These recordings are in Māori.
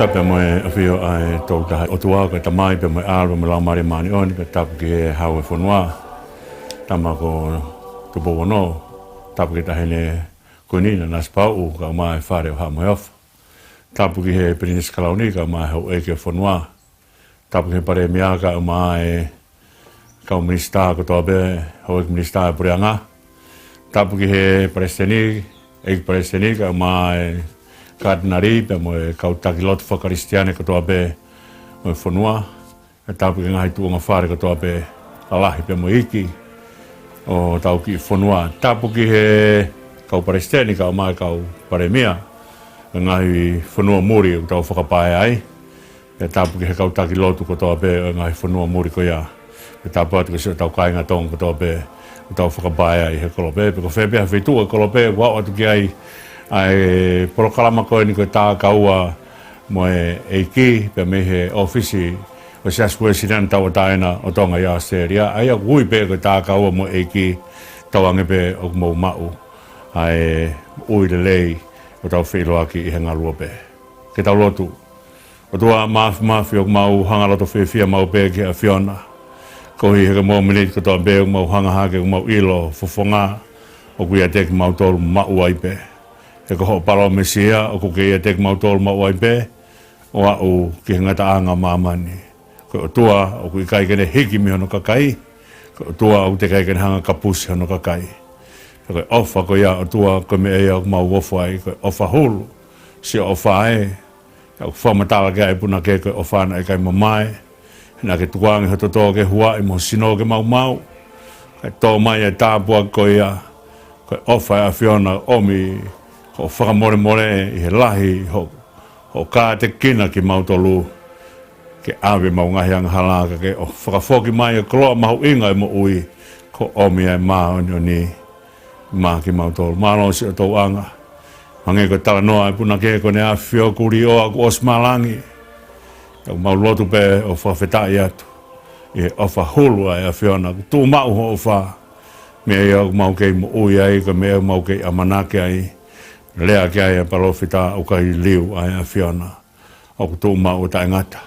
tata pe moe afio ai tau taha o tua ko tamai pe moe alo me lau mare mani oni pe tapu ki e hau e whanua tama ko tupo wano tapu ki tahene kunina nas pau ka mai whare o ha moe ofa tapu ki he perinis kalauni ka mai hau eke whanua tapu ki he pare miaka o mai kau minista ko toa be hau eke minista e purianga tapu ki he preseni eke preseni ka mai Kadnari pe mo kau takilot whakaristiane katoa be mo whanua e tapu ki ngahi tuonga whare katoa be alahi pe mo iki o tau ki whanua tapu ki he kau paristiane kau mai kau paremia e ngahi whanua muri o tau whakapae ai e tapu ki he kau takilotu katoa be e ngahi whanua muri ko ia e tapu atu kasi o tau kainga tong katoa be o tau whakapae ai he kolope pe ko whepea whetua kolope wau atu ki ai ai porokalama koe ni koe tā kaua mo e eiki pe me he ofisi o se asue sinan tawa taena o tonga ia Australia ai a gui pe koe tā kaua mo eiki tawange pe o mau mau ai ui le lei o tau whiloaki i henga lua pe ke tau lotu o tua mafi o mau hanga loto whiwhia mau pe ki a Fiona ko hi heke mo minit ko toa pe o mau hanga hake o mau ilo fofonga o kuia teki mau tolu mau ai pe e ko ho palo mesia o ko ke tek mautol ma wai be o au ki ngata anga mamani ko tua o ku kai kene hiki mi no kakai ko tua o te kai kene hanga kapus no kakai ko ofa ko ya o tua ko me e o ma wofa ai ko ofa hulu si ofa ai ko fa mata ga e puna ke ko ofa na kai mamai na ke tuang ho to ke hua e mo sino ke mau mau to mai e tabua ko ya ko ofa a Fiona omi o whakamore more i he lahi ho kā te kina ki mautolu ke awe mau ngahi anga halaka ke o whakafoki mai e koloa mahu inga e mo ui ko omi ai maa o ni maa ki mautolu maa lo si o tau anga mange ko tala noa e puna ke ko ne a whio kuri o aku os malangi e mau lotu pe o whawhetai atu i he ofa hulu ai a Fiona tu mau ho ofa me e au mau kei mo ui ai ka me au mau kei amanake ai lea ki ai a palofita o kai liu ai a Fiona o kutu mau ta ngata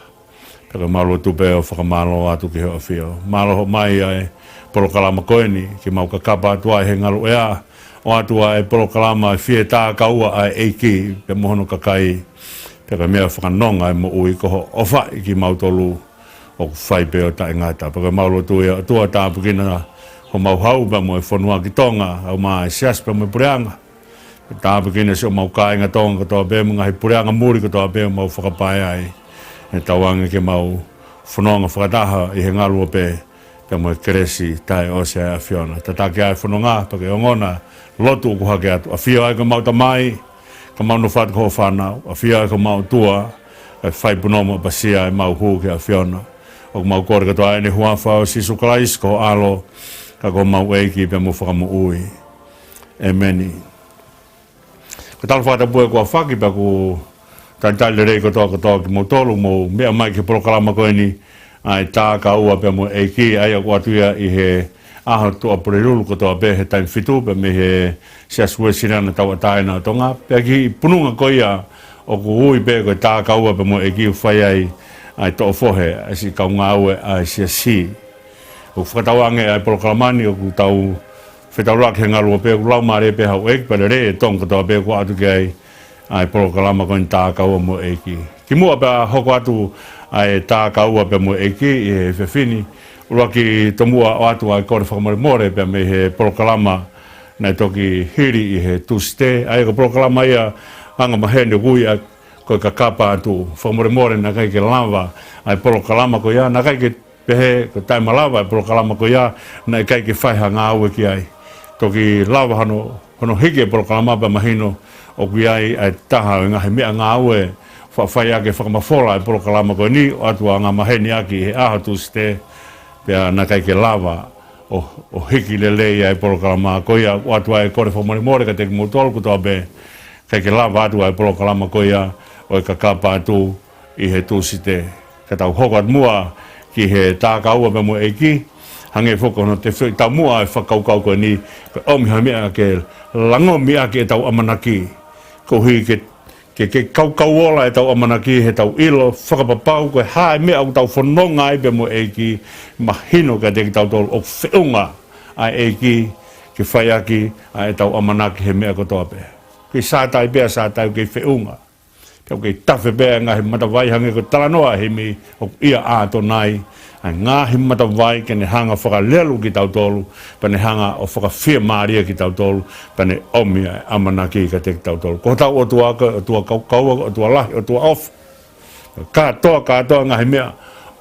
pero malo tu pe o whakamalo atu ki ho fio malo ho mai ai polokalama koeni ki mau ka kapa atu ai he ngalu ea o atu ai polokalama fie tā kaua ai eiki pe mohono kakai pero mea whakanonga ai mo ui koho o whai ki mau tolu o whai pe o ta ngata pero malo tu e tua tā pukina ho mau hau pa mo e whanua ki tonga au mai sias pa mo pureanga tāpu kina si o mau kāinga tonga katoa be mga hi pureanga muri katoa be mau whakapae ai e tawange ke mau whanonga whakataha i he ngalua pe pe mo e keresi tai o se a Fiona tatake ai whanonga pake o ngona lotu ku hake atu a whio ai ka mau tamai ka mau no whatu ko whanau a whio ai ka mau tua e whai punomo pasia e mau hu ke a Fiona o mau kore katoa ai ne huawhao si sukalais ko alo ka ko mau eiki pe mo whakamu ui Ameni ko tal fata bue ko faki pa ko tantal rei ko to ki mo tolu mo me mai ke proklama ko ni ai ta ka ua pe mo eiki ai ko atuia i he aha to aprelul ko to be he time fitu pe me he sia suesina na tawa taina tonga pe ki pununga ko ia o ko ui pe ko ta ka ua pe mo eiki fai ai to fohe asi ka nga ue ai sia si o fatawange ai proklamani o ku tau Whetaurak he ngaru pe lau mare pe hau ek pe re tong katoa pe ko atu kei ai polokalama ko ni tā kaua mo eki. Ki mua pe hoko atu ai tā kaua pe mo eki i he whewhini. Ura ki tomua o atu ai kore whakamore more pe me he polokalama nei toki hiri i he tuste. Ai ko polokalama ia anga mahene gui a koe ka kapa atu whakamore more na kai ke lava ai polokalama ko ia na kai ke pehe ko taima lava ai polokalama ko ia na kai ke whaiha ngā aue ki ai. Toki lava hono hige polokalama pa mahino o kui ai taha o ngahe mea ngā ue whawhai ake whakamawhola e polokalama koe ni o atua ngā maheni aki he aha tuste pia na kai ke lava o hiki lelei ai polokalama koe ia o atua e kore whamore more ka teki motolu kutoa be kai ke lava atua e polokalama koe ia o e ka kapa atu i he tusite ka tau hoko at mua ki he tā kaua pe mo eiki hange foko no te tau mua e whakaukau koe ni ko omi ha mea ke lango mea ke tau amanaki ko hui ke ke kau e tau amanaki he tau ilo whakapapau koe hae mea au tau whanonga e pe mo e ki mahino ka te ki tau tolu o whiunga ai e ki ke whaiaki ai tau amanaki he mea kotoa pe ke sātai pia sātai ke whiunga pia ke tawhi pia ngahi matawai hange ko talanoa he mi o ia āto nai ai ngahi matawai ke ne hanga whakalelu ki tau tolu pa ne hanga o whakawhia maria ki tau tolu pa ne omi amanaki ka te ki tau tolu ko tau o tua ka o tua kau o tua lahi o tua off katoa ngahi mea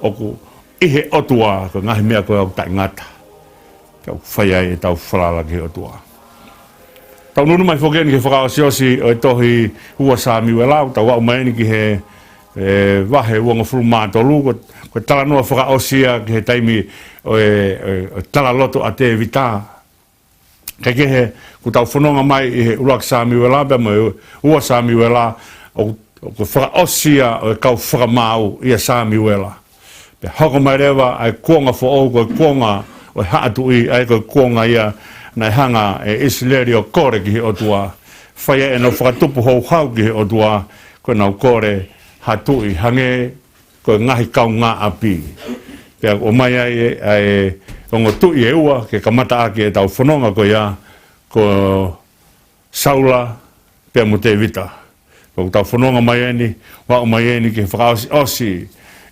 o ku ihe o tua ko ngahi mea ko au tai ngata kau whaiai e tau whalalaki o tua tau nunu mai whokeni ke whakaosiosi o e tohi ua sāmi ue lau tau wau maini ki he wahe uanga fulu mātolu ko tala noa whakaosia ki he taimi o tala loto a te vita kei ke he ku tau whanonga mai i he urak sāmi ue la pe mo ua sāmi ue la o ko whakaosia o e kau whakamau i a sāmi ue la pe hoko mai rewa ai kuonga who ko kuonga o e haatu i ai ko kuonga ia nei hanga e Israeli o kore ki he o tua whaia e no whakatupu hou hau ki he o tua ko nau kore hatui hange ko ngahi kau ngā api pia o mai ai ongo tui e ua ke kamata ake e tau whanonga ko ia ko saula pia mo te vita ko tau whanonga mai eni wa o mai eni ke whakaosi osi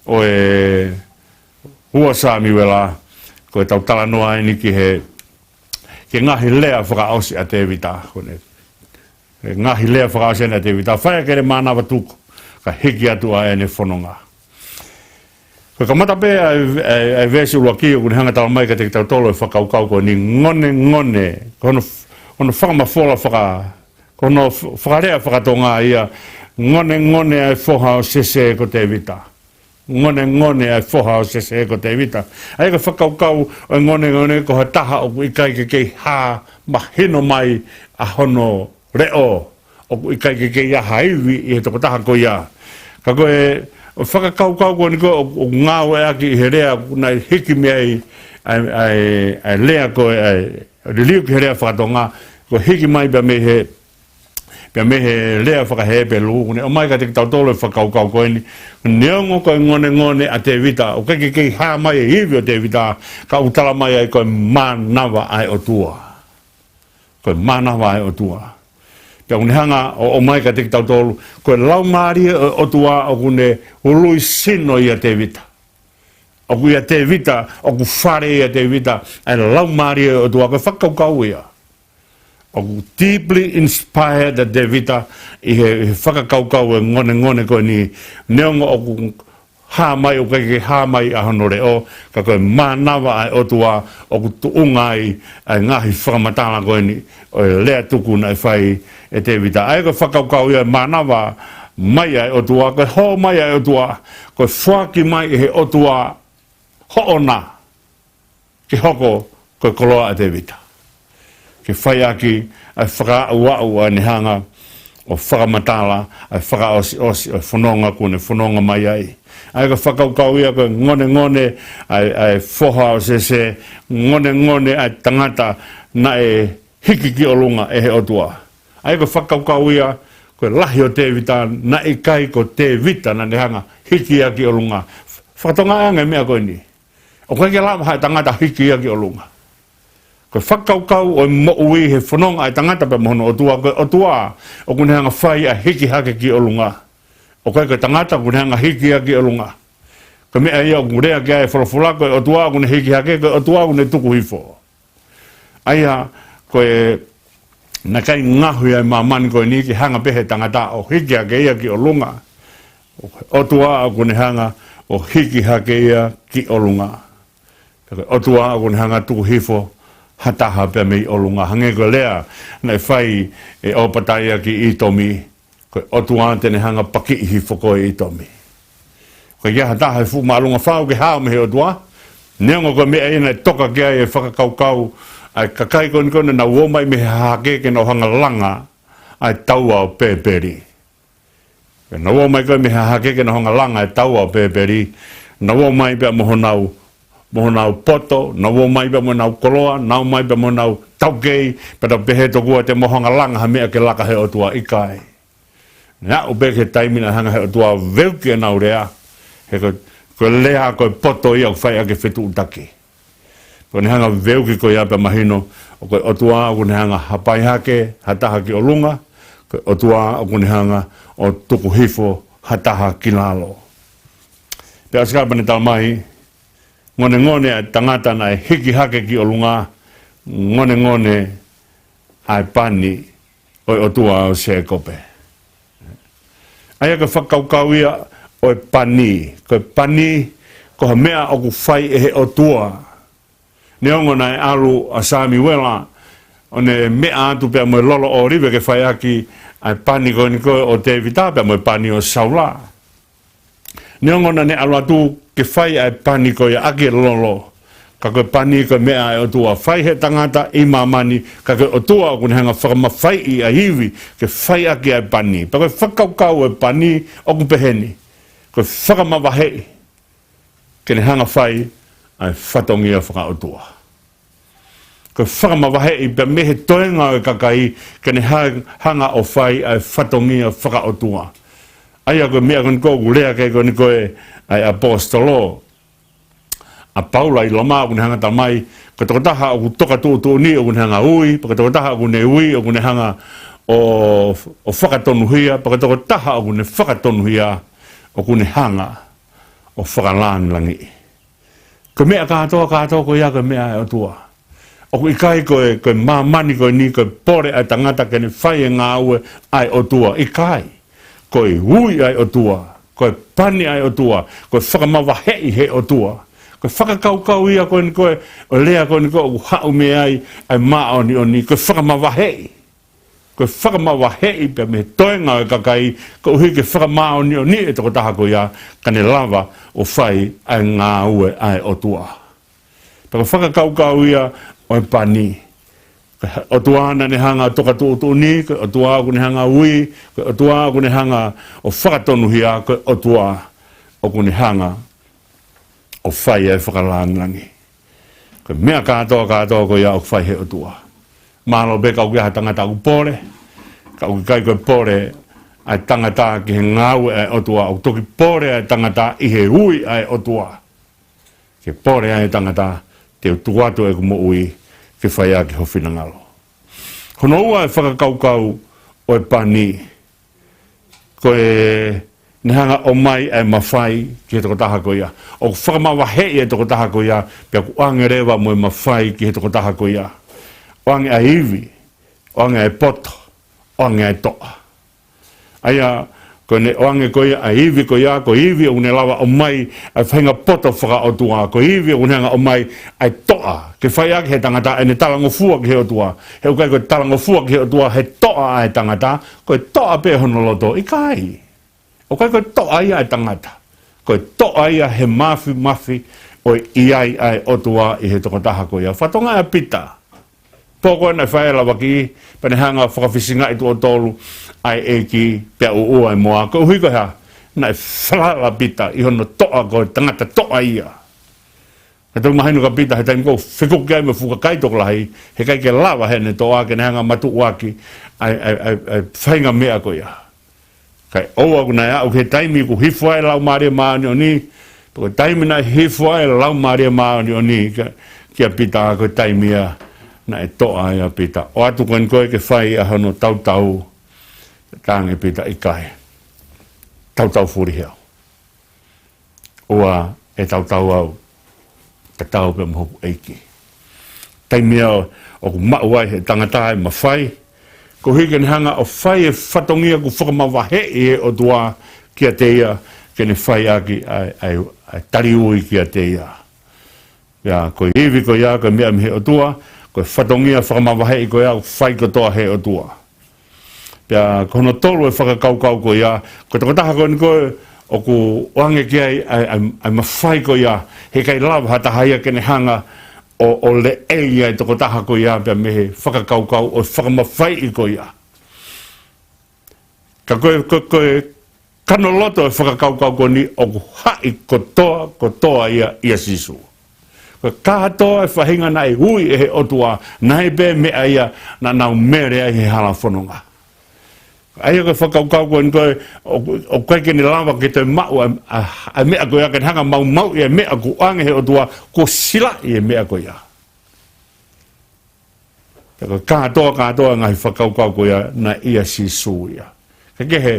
o e hua sāmi wela ko e tau tala noa eni ki he ke ngahi lea whakaosi a te vita ngahi lea whakaosi a te vita whaia kere mana watuku ka hiki atu a ene whanonga. Ko ka mata pēa ai vesi ua ki o kuni hanga tala mai ka te tau tolo e whakaukau ko ni ngone kono whakamafola kono whakarea whakatonga ia ngone ai whoha o sese ko te vita. Ngone ai whoha o sese ko te vita. Ai ka whakaukau o ngone ko ha taha o ikai ke kei ha mahino mai a hono reo o ikai ke kei a haiwi i he toko taha ko ia. Ka koe o whakakaukau ko niko o ngāo e aki i he rea nai hiki mea ai lea ko e liu ki he rea whakatonga ko hiki mai pia me he lea whakahepe lukune o mai ka te tau tolo e whakaukau ko ni neongo ko ngone a te vita o kei kei haa mai e hivi o te vita ka utala mai ai ko manawa ai o tua ko manawa ai o tua pia kune hanga o mai ka te tau tolu ko lau maari o tua o kune ului sino i a te vita o ku i a te vita o ku whare i a te vita ai lau maari o tua ko whakaukau ia o ku deeply inspired a te vita i he whakakaukau e ngone ko ni neongo o ku ha mai o kei ha mai a honore o ka koe manawa ai o tua o ku tuungai ai ngahi whakamatala koe ni o lea tuku nai whai e te vita ai ko whakaukau ia manawa mai ai o tua koe ho mai ai o tua koe whaki mai he o tua hoona ki hoko koe koloa a te vita ke whai aki ai whakaauau ai ni hanga o whakamatala ai whakaosi o whanonga kune whanonga mai ai ai ka whakaukau ia ko ngone ai whoha o se ngone ai tangata na e hiki ki o lunga e he o tua. Ai ka whakaukau ia ko lahi o te vita na i kai ko te vita na nehanga hiki ia ki o lunga. Whakatonga anga mea koe ni. O koe ke lama hai tangata hiki ia ki o lunga. Ko whakaukau o mo ui he whanonga ai tangata pe mohono o tua o kunehanga whai a hiki hake ki o lunga. O koe ka tangata kune hanga hiki aki o lunga. Ko mea ia o kurea kia e whalafulako o tua kune hiki hake o tua kune tuku hifo. Aia koe na kai ngahui ai mamani koe ni ki hanga pehe tangata o hiki hake ia ki o lunga. O tua kune hanga o hiki hake ia ki o lunga. O tua kune hanga tuku hifo hataha pia mei o lunga. Hange ko lea na whai e o patai ki i tomi. Ko o tua tene hanga paki i whako i tomi. Ko ia hataha e fu maalunga whao ke hao mehe o tua. Neongo ko mea ina toka kia e whakakaukau. Ai kakai kone na uomai mehe hake ke no hanga langa. Ai taua o pēperi. Na uomai koe mehe hake ke no hanga langa ai taua o pēperi. Na uomai pia mohonau poto. Na uomai pia mohonau koloa. Na uomai pia mohonau taukei. Peta pehe tokua te mohanga langa ha mea ke laka he o tua ikai. Na o be ke taimina hanga he o tua veuke na urea. He ko lea ko poto ia o whai ake whetu utake. Ko ne hanga veuke ko ia pe mahino o ko o tua o ne hanga hapai hake, hataha ki o lunga. Ko o tua o ne hanga o tuku hifo, hataha ki lalo. Pe askapa ni talmahi, ngone tangata na hiki hake ki o lunga, ngone ai pani o tua o se kope. Aia ka whakaukau ia o pani. Ko pani, ko ha mea o ku whai e he o tua. Ne ongo nei alu a Sami Wela, o ne mea atu pia moe lolo o rive ke whai aki ai pani ko ni koe o te vita pia moe pani o saula. Ne ongo na ne alu atu ke whai ai pani ko ia ake lolo. Ka koe pani ko mea e o tua whai he tangata i mamani, ka koe o tua o kune hanga whakamawhai i a hiwi ke whai ake ai pani. Pa koe whakaukau e pani o kupeheni. Koe whakamawahei ke ne hanga whai ai whatongia whaka o tua. Koe whakamawahei pe mehe toenga e kakai ke ne hanga o whai ai whatongia whaka o tua. Aia koe mea kon kōku lea kei koe ni koe ai apostolo. A Paula i loma o kune hanga tamai, ka tokotaha o toka tū ni o kune hanga ui, pa ka tokotaha o kune ui o kune hanga o whakatonuhia, pa ka tokotaha o kune whakatonuhia o kune hanga o whakalangi. Ko mea kātoa ko ia ko mea o tua. O ku ikai koe mamani koe ni koe pore ai tangata kene whai e ngā ue ai o tua. Ikai koe ui ai o tua, koe pani ai o tua, koe whakamawahei he o tua. Koe whakakaukau ia koe ni koe, o lea koe ni koe o hau me ai maa ni o ni, koe whakamawahei. Koe whakamawahei pia me toenga e kakai, koe uhi ke whakamao ni o ni e toko taha ko ia, kane lava o whai ai ngā ue ai o tua. Koe whakakaukau ia o e pani. O tuana ne hanga toka tū ni, koe o tua kune hanga ui, koe o tua kune hanga o whakatonuhia, koe o tua o kune hanga o whai e whakalangangi. Koe mea kātoa ko ia o whai he o tua. Mālo be kau kia tangata ku pore, kau ki kai koe pore ai tangata ki he ngāue ai o tua, o toki pore ai tangata i he ui ai o tua. Ke pore ai tangata te o tuatu e ku mo ui ke whai a ki howhina ngalo. Hono ua e whakakaukau o e pani, koe ne hanga o mai ai mawhai ki he toko taha ko ia. O whakamawahei e toko taha ko ia, pia ku ange rewa mo e mawhai ki he toko taha ko ia. O ange ai iwi, o ange ai poto, o ange ai toa. Aia, ko ne o ange ko ia ai iwi ko ia, ko iwi o ne lawa o mai ai whainga poto whaka o tua, ko iwi o ne hanga o mai ai toa. Ke whai ake he tangata e ne talango fua ki he o tua. He ukai ko talango fua ki he o tua, he toa ai tangata, ko e toa pe honoloto, i kai. O kai koe toa ia e tangata. Koe toa ia he mafi o iai ai otua i he toko taha ko ia. Whatonga e pita. Poko e nei whaela waki, pane hanga whakawhisinga i tu o tolu, ai e ki pia ua e moa. Ko hui koe ha, nei whala pita, i hono toa koe tangata toa ia. He tau mahainu ka pita, he taimi kou whikuk kai me fuka kai toko lahi, he kai ke lawa he ne toa ke ne hanga matu waki, ai whainga mea ko ia. Kai oa kuna ia, o ke taimi ku hifua e lau maria maani o ni, ko taimi na hifua e lau maria maani o ni, kia pita ko taimi ia, na e toa ia pita. O atu koen koe ke whai a hano tau, tānge pita i kai. Tau furi heo. Oa e tau au, ka tau pe mohoku eiki. Taimi ia o ku mauai he tangata e mawhai, ko hike ni hanga o whai e whatongia ku whakamawahe e o tua kia te ia, ke ne whai aki ai tari ui kia te ia. Ia, ko hiwi ko ia, ko mea mihe o tua, ko whatongia whakamawahe ko ia, whai ko toa he o tua. Ia, ko hono tolu e whakakaukau ko ia, ko takotaha ko ni koe, o ku oange ki ai mawhai ko ia, he kai lawa hatahaia ke ne hanga, o le eia i toko taha ko ia pia mehe whakakaukau o whakamawhai i ko ia. Ka koe kanoloto e whakakaukau ko ni o ku hai ko toa ia sisu. Koe kātoa e whahinga na e hui e he otua, na he pē mea ia na nau mere ai he hala whanonga. ai ko whakaukau ko o koe ke ni lawa ke te mau a mea ko ia ke hanga mau ia mea ko ange he o tua ko sila ia mea ko ia. Katoa ngai whakaukau ko ia na ia si su ia. Ke he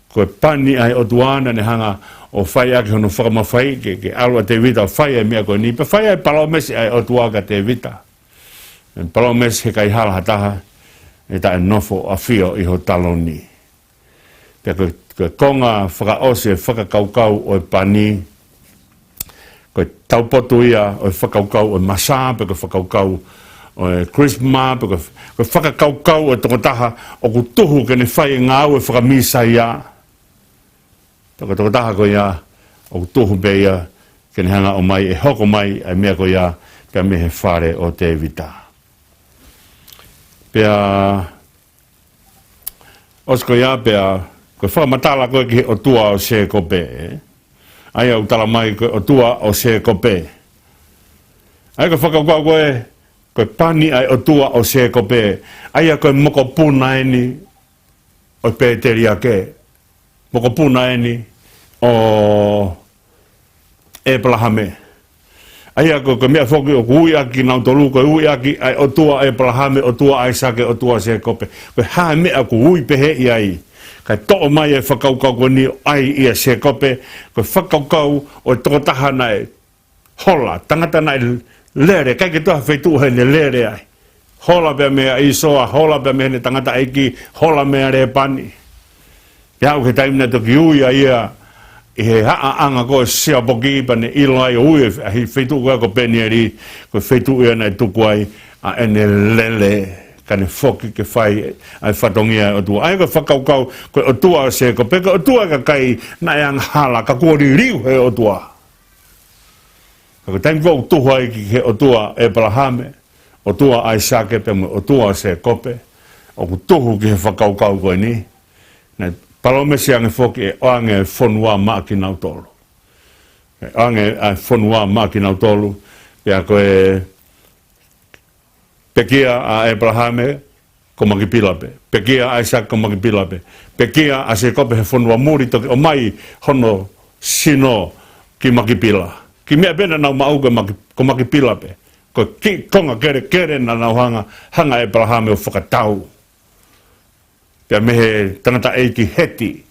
ko pani ai o tuana ne hanga o whai ake hono whakamawhai ke alua te vita o whai ai mea ko ni pe whai ai palomesi ai o tuaka te vita. Palomesi he kai hala hataha e ta nofo a fio I ho taloni. Pea ko konga whakaose whakakaukau o pani, ko taupoto ia o whakaukau o masa, pe ko whakaukau o Christmas, pe ko whakakaukau o tokotaha o ku tuhu ke ne whai ngā au e whakamisa ia. Pe ko tokotaha ko ia o ku tuhu pe ia ke ne hanga o mai e hoko mai ai mea ko ia pea me he whare o te vita. Pea osko ia pea ko whakamatala koe ki o tua o se kope. Ai au tala mai koe o tua o se kope. Ai ko whakaukau koe pani ai o tua o se kope. Ai a koe moko puna eni o Peteri ake. Moko puna eni o Abrahame. Ai a koe mea whoki o ui aki nau tolu koe ui aki ai o tua Abrahame, o tua Isake, o tua se kope. Koe haa mea ko ui pehe I ai. Kai to'o mai e whakaukau ko ni ai ia se kope, ko whakaukau o tokotaha nai hola, tangata nai lere, kai ke toha whaitu he ne lere ai. Hola bea mea isoa, hola bea mea ne tangata eiki, hola mea re pani. Pea au ke taimina toki ui a ia, I he haa anga ko sia poki ipa ne ilo ai ui, hi whaitu koe ko penieri, ko whaitu ia nai tuku ai, a ene lele. Kane foki ke whai ai whatongia o tua. Ai ka whakaukau koe o tua se ko peka o tua ka kai na e hala ka kori riu he o tua. Ka taim kau tuha I ki he o tua Abrahame, o tua Isake pe o tua se kope, o ku tuhu ki he whakaukau koe ni. Na palomesi ange foki e oange whonua maki nau tolu. E oange whonua maki nau tolu, pia koe Pekia a Abrahame ko makipilape. Pekia a Isaac ko makipilape. Pekia a se kope he whonua muri toki o mai hono sino ki makipila. Ki mea bena nau mau ko makipilape. Ko ki konga kere na nau hanga Abrahame o whakatau. Pea mehe tangata eiki heti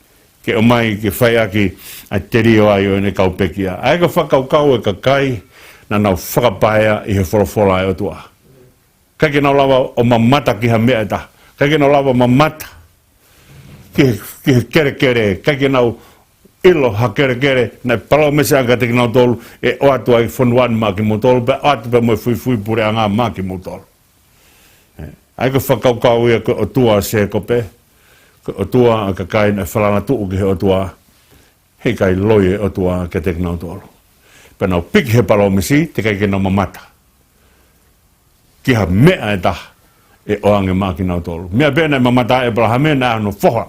ke o mai ki whaiaki a te rio ai o ne kau pekia. Ai ka whakaukau e ka kai na nau whakapaia I he wholofola e o tua. Kai ke nau lawa o mamata ki ha mea ta. Kai ke nau lawa mamata ki kere, kai ke nau ilo ha kere, na palo mese anga te ki nau tolu, e o atu ai whonuan maa ki mo tolu, pe atu pe mo fui pure anga maa ki mo tolu. Ai ko whakaukau ia ko o tua se kope, ko o tua a ka kai na whalana tuu ki he o tua, hei kai loie o tua ke te ki nau tolu. Pe nau piki he palo mese, te kai ke nau mamata. Ki ha mea e taha e oange maki nau tolu. Mea bena e mamata Abrahame na ano foha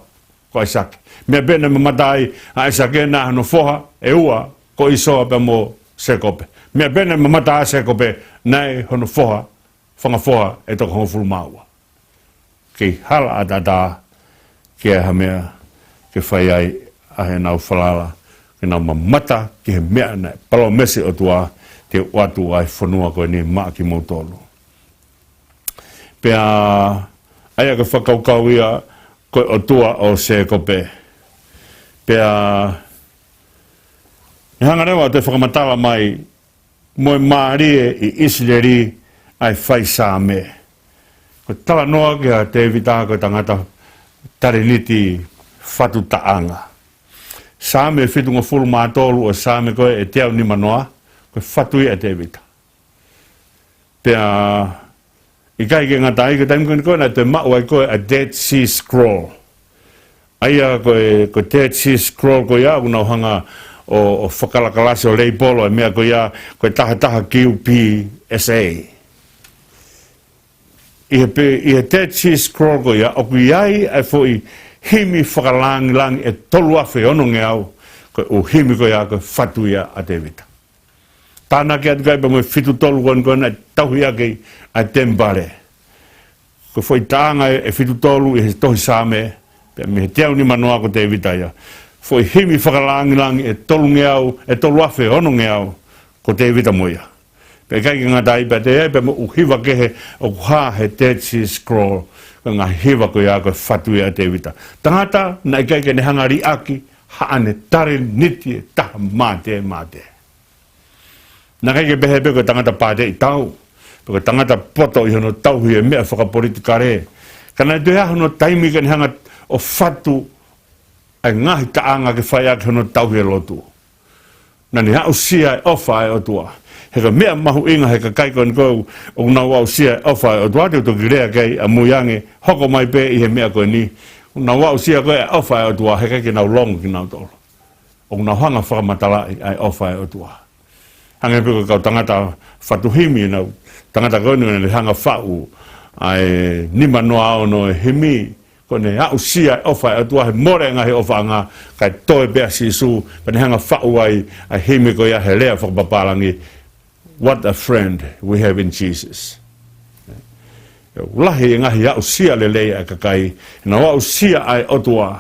ko Isake. Mea bena e mamata a Isake na ano foha e ua ko isoa pe mo sekope. Mea bena e mamata a sekope na e hono foha, whanga foha e toko honfulu maua. Ki hala a tata ki e ha mea ki whai ai a he nau whalala ki nau mamata ki he mea na palo mese o tua te watu ai whanua koe ni maki mo tolu. Pea aia ka whakaukau ia koe o tua o se kope. Pea e hanga rewa te whakamatala mai moe maarie I Israeli ai whai sā me. Ko tala noa ki a te evita ko tangata tariniti whatu taanga. Sā me whitunga fulu mātolu o sā me koe e te au ni manoa, koe whatu ia te evita. Pea I kai ke ngata ai ke taim koe na te mau ai koe a Dead Sea Scroll. Aia koe Dead Sea Scroll koe ia unau hanga o whakalakalasi o leipolo e mea koe ia koe taha QPSA. I he Dead Sea Scroll koe ia o koe iai ai fo I himi whakalangi e tolu awhi ono nge au koe o himi koe ia koe whatu ia a te vita. Tāna ki atu kai pa moe whitu tolu koe na tauhi ake a tembare. Ko foi tanga e whitu tolu I he tohi sāme, me te au ni manoa ko te vita ia foi himi whakalangi e tolu ngeau e tolu afe ono ngeau ko te vita moia pe kai nga dai pe te pe mo uhiwa ke he o ha he Dead Sea Scroll nga hiwa ko ia ko fatu ia te vita tangata na kai ke ne hangari aki ha ane tare niti ta mate na kai ke behe ko tangata pate i tau ko tangata poto i hono tau hi me whaka politika re kana te ha hono taimi ke ne hanga o fatu ai ngahi taanga ke whai ake hono tau hi lotu na ni hau sia e ofa e o tua he ka mea mahu inga he ka kai kon ko o na wau sia e ofa e o tua te to girea kai a muyange hoko mai pe i he mea koe ni na wau sia koe e ofa e o tua he kai ki nau longo ki nau tolo o na hanga whakamatala ai ofa e o tua hange piko kau tangata whatuhimi nau tangata koe ni hanga whau ai nima noa ao no e himi kone au sia ofa e tua he more nga he ofa nga kai toe bea sisu pane hanga whau ai himi ko ia he lea whakapapalangi what a friend we have in Jesus lahi ngahi au sia le lea e kakai na au sia ai otua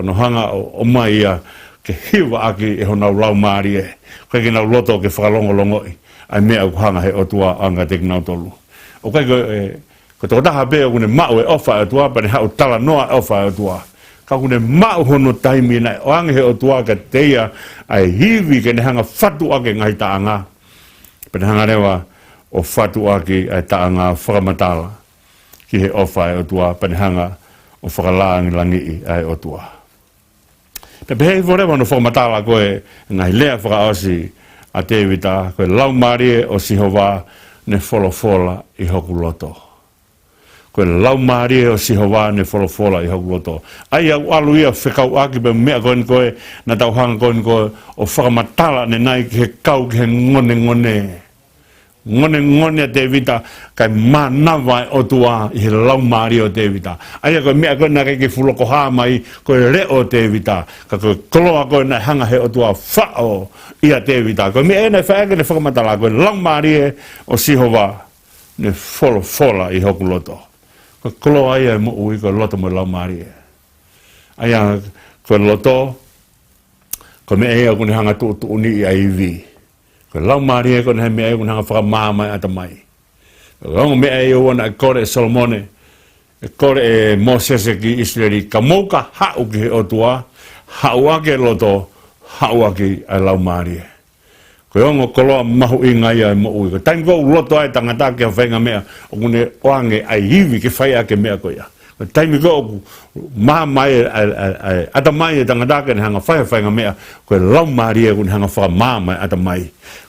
no hanga o mai ia ke hiwa aki e hona lau maari e kai ki nau loto ke whakalongolongo ai mea ku hanga he otua anga te kinau tolu o kai ko tō taha bea kune mau e ofa e tua, pane hau tala noa ofa e tua. Ka kune mau hono taimi nai, o ange he o tua ka teia ai hiwi ke ne hanga whatu ake ngai taanga. Pane hanga rewa o whatu ake ai taanga whakamatala ki he ofa e o tua, pane hanga o whakalaangi langi i ai o tua. Pepe hei forewa no whakamatala koe ngai lea whakaosi a te wita, koe lau marie o Sihova ne wholofola i hoku loto. Koe lau marie o Sihova ne wholofola i hoku loto. Ai au alu ia whekau aki pe mea koen koe, na tauhanga koen koe, o whakamatala ne nai ki he kau ki he ngone. Ngone a te vita, kai manawa o tua i he lau marie o te vita. Ai koe mea koe na kei fuloko haa mai, koe re o te vita, ka koe koloa koe na hanga he o tua whao i a te vita. Koe mea ena whaeke ne whakamatala, koe lau marie o Sihova ne wholofola i hoku loto. Ko kolo ai e mo ui ko loto mo lau marie. Ai a ko loto, ko me ea kune hanga tu uni i aivi. Ko lau marie ko ne me ea kune hanga whakamama ata mai. Ko me ea wana e kore e Solomone, e kore e Moses e ki Israeli, ka mouka hau ki he otua, hau ake loto, hau ake ai lau marie. Ko ongo koloa mahu i ngai ai mo ui. Ko taimi kou loto ai tangata ke whainga mea o kune oange ai hiwi ke whai ake mea ko ia. Ko taimi kou maha mai ata mai e tangata ke ne hanga whainga mea ko lau maria kune hanga whaka maha mai ata mai.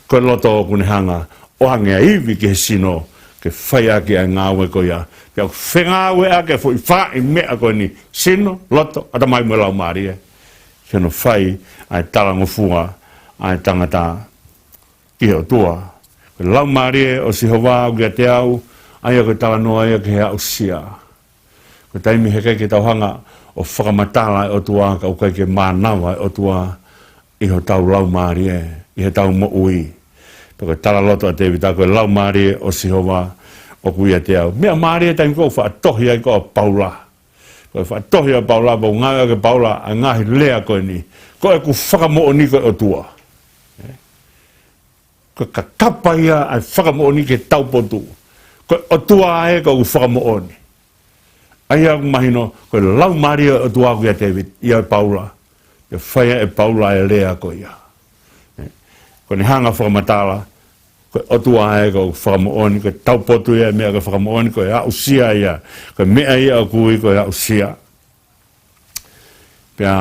Ko loto kune hanga oange ai hiwi ke he sino ke whai ake ai ngāwe ko ia. Pia whengawe ake fo i whai mea ko ni sino loto ata mai mo lau maria. Keno whai ai talango funga ai tangata i o tua. Ko lau marie o Sihova o kia te au, ai ko tala noa ia ke hea o sia. Ko taimi he kei ke tauhanga o whakamatala o tua, ka ukai ke mānawa o tua, i ho tau lau marie, i he tau mo ui. Ko tala loto a te vita, ko lau marie o Sihova o kuia te au. Mea marie taimi ko whaatohi ai ko a Paula. Ko whaatohi a Paula, bo ngai ke Paula, a ngahi lea koe ni. Ko e ku whakamo o ni koe o tua. Ko ka kapa ia ai whakamooni ke taupotu. Ko o tua e ka u whakamooni. Ai au mahino, ko lau maria o tua ku ia David, ia Paula. Ia whaia e Paula e lea ko ia. Ko ni hanga whakamatala, ko o tua e ka u whakamooni, ko taupotu ia mea ka whakamooni, ko ia usia ia. Ko mea ia o kui, ko ia usia. Pia,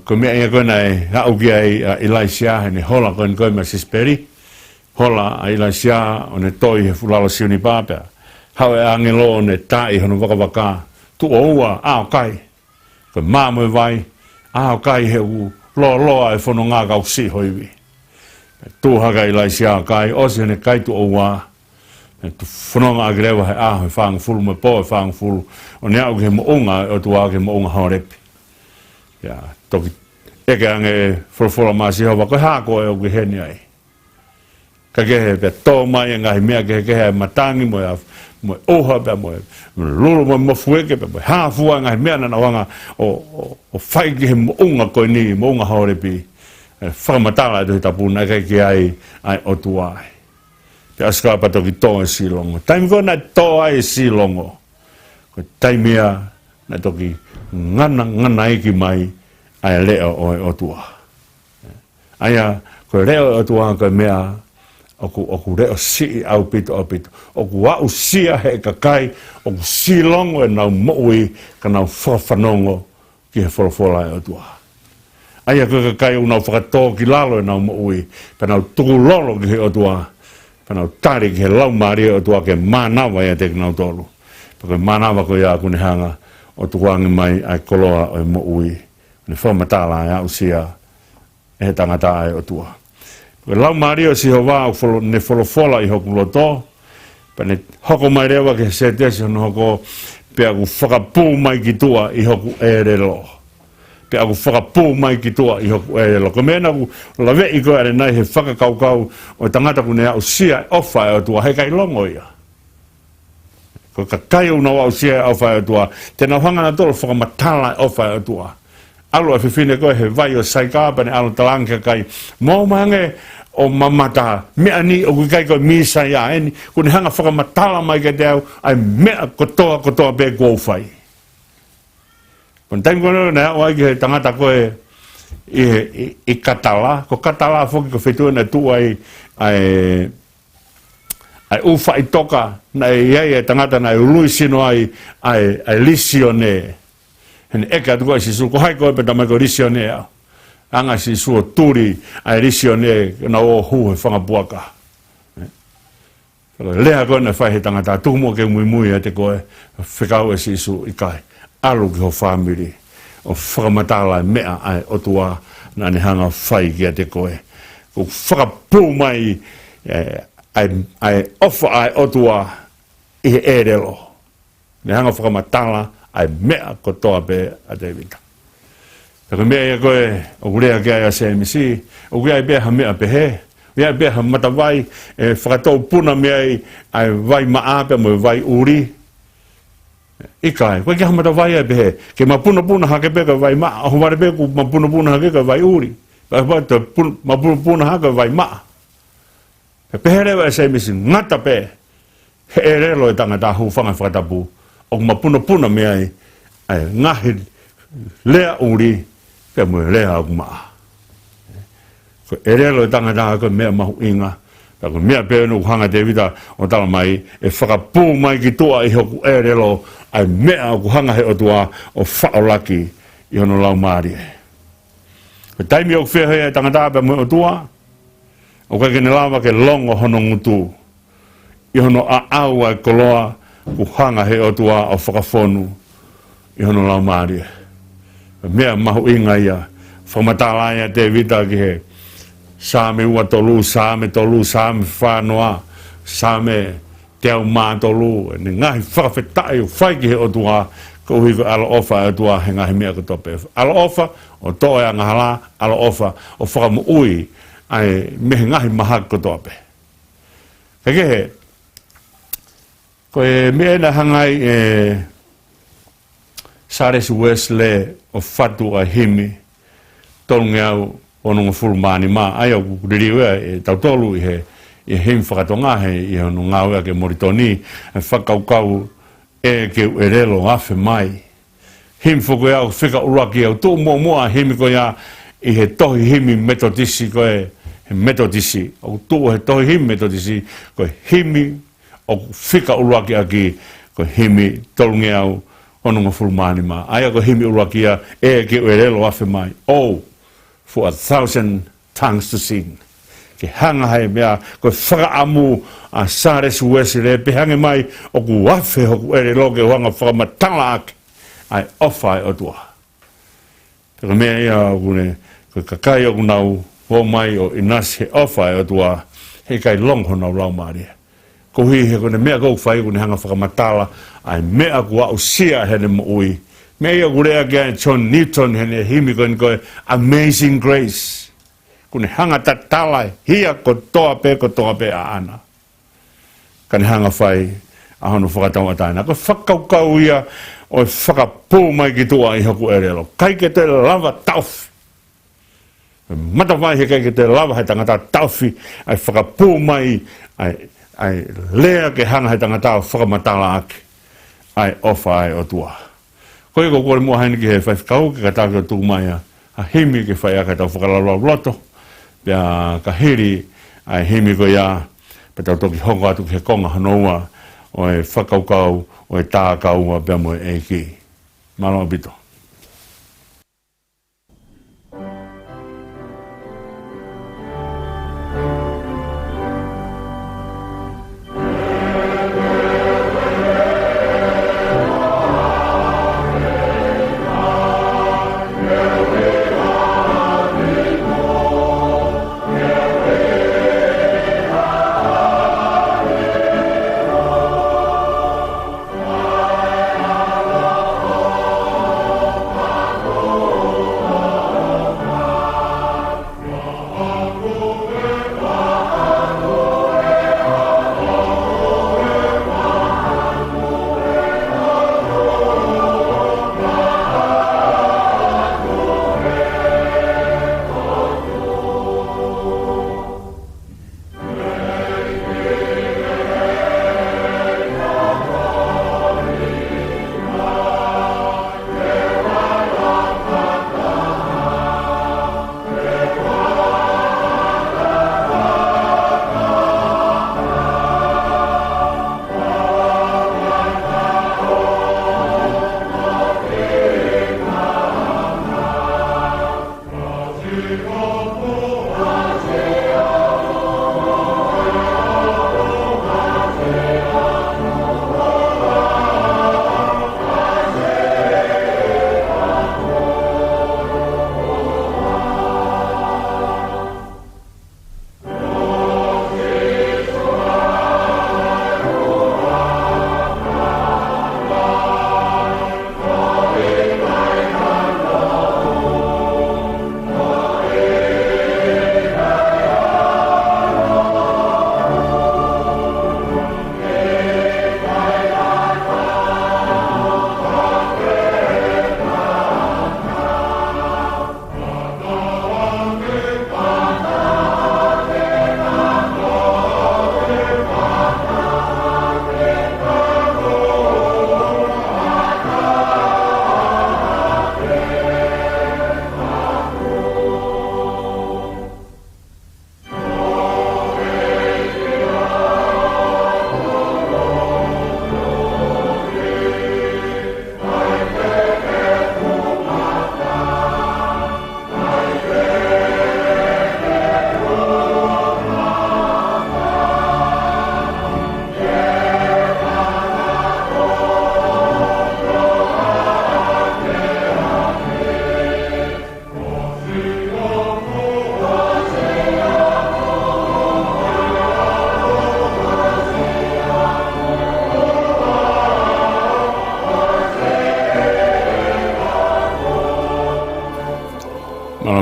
ko mea ia kona e hau kia Elisha, hene hola kona koe ma sisperi. Hola a Elisha o ne toi he fulalo siuni pāpea. Hau e angelo o ne tai hono wakawaka. Tu o ua, ao kai. Ko māmoe vai, ao kai he u loa e whono ngā kau si hoiwi. Tu haka Elisha kai, osi hene kai tu o ua. Tu whono ngā grewa he aho he whaanga fulu, me po he whaanga fulu. O ne au ke he moonga, o tu au ke moonga haorepi. Ya, toki eke ange wholofola maa si hawa, koe hako e o ke heni ai. Ka kehe pe tō mai e ngahi mea kehe matangi mo ia mo oha pe mo lolo mo fueke pe ha fuanga me na wanga o fai ki mo unga ko ni mo unga hore pi whamatala do tapuna ke ai o tuai pe aska pa to ki to si longo time go na to ai si longo ko time ya na to ki ngana iki mai ai leo o tua aya ko leo o tua ko mea oku leo si au pito oku au sia he kakai oku si longo na mo'i kana fofanongo ki he fola o tua aya ko kakai una whakato ki lalo na mo'i pana tuku lolo ki he o tua pana tari ki he lau mari o tua ke manawa ya te kina tolu pako manawa ko ya kune hanga o tukuangi mai ai koloa o mo'i ni whamatala ya usia e tangata ai o tua lau mario si hova ne folofola i hoku loto pane hoko mai rewa ke se tesi no hoko pe aku whakapu mai ki tua i hoku erelo pe aku whakapu mai ki tua i hoku erelo ko mena ku lawe i koe are nai he whakakaukau o tangata kune au sia ofa e o tua he kai longo ia ko ka kai una au sia ofa e o tua tena hanga na tolo whakamatala ofa e o tua alo e whiwhine koe he vai o saikapa ne alo talanga kai mō mange o mamata mea ni o kai koe misa ia eni kune hanga whakamatala mai ke te au ai mea kotoa pe kua whai kon taim kono na o ai ke tangata koe i katala ko katala whoki ko whetua na tu ai uwha i toka na iei tangata na ului sino ai lisione en eka tu si su ko hai ko pe tamai ko risione anga si su turi ai risione na o hu fanga buaka le ko na fai tanga tu mo ke mui te ko fekau si su ikai alu ko family o framatala mea ai o tua na ni hanga fai ke te ko faka pu mai ai ofa ai o tua e erelo ni hanga framatala ai mea kotoa pe a te vita. Tako mea ia koe, o kurea kia ia CMC, o kurea i beha mea pe he, ia i beha matawai, whakatou puna mea ai vai maape mo vai uri. Ikai, koe kia matawai ai pe he, ke ma puna hake peka vai maa, aho ware peku ma puna hake ka vai uri. Ma puna hake vai maa. Pe he rewa i CMC, ngata pe, he e relo e tangata hu whanga whakatapu, o ma puna mea ai ngahi lea uri pe mo lea o ma ko erelo tanga ko mea mahu inga ko mea pe no hanga te vita o tala mai e whakapu mai ki toa i hoku erelo ai mea o hanga he o tua o whaolaki i hono lau maari ko taimi o whea hea tangata pe mo o tua o kai kene lawa ke longo hono ngutu i hono a au ai koloa ku hanga he o tua o whakafonu i hono lau maari. Mea mahu inga ia, whamatala ia te vita ki he sāme ua tolu, sāme whanoa, sāme te au mā tolu, ne ngahi whakawhetai o whai ki he o tua, ko hui ko alo ofa e o tua he ngahi mea ko tope. Alo ofa o toe a ngahala, alo ofa o whakamu ui, ai mehe ngahi maha ko tope. Kake he, ko e mea na hangai Sares Wesley o fatu a himi tolunge au ononga fulmani ma ai au kuririwea e tautolu i him whakatonga he i hono ngāwea ke moritoni e whakaukau e ke erelo afe mai him whuko au whika uraki au tō mua himi ko ia i he tohi himi metodisi ko he metodisi au tō he tohi himi metodisi ko himi o whika uraki aki ko himi tolunge au ononga fulmani ma. Aia ko himi urakia e ke uerelo afe mai. Oh, for 1,000 tongues to sing. Ke hanga hai mea, ko whakaamu a Sares Wesley, pe hange mai o ku afe o ku uerelo ke wanga whakamatala ake. Ai ofa e o tua. Pero mea ia kune, ko kakai o kunau, ho mai o inas he ofa e o tua, he kai longho nau lau maria. Ko hui he kone mea kou whai kune hanga whakamatala, ai mea kua o sia hene mo ui. Mea ia kurea kia John Newton hene himi kone koe Amazing Grace. Kune hanga tatalai, hia ko toa pe a ana. Kane hanga whai ahono whakatau ataina. Ko whakaukau ia o whakapō mai ki tua i hoku erelo. Kai ke te lava tauwhi. Mata mai he kai ke te lava he tangata tauwhi ai whakapō mai ai lea ke hanga he tangata whakamatala ake. Ai ofa ai o tua. Koe ko kore mua haini ki he whaifkau ke katake o tū mai a himi ke whai aka tau whakalalua loto. Pea ka hiri ai himi ko ia pe tau toki hongo atu ke konga hanoua o e whakaukau o e tākau pea mo e ki. Malo bito.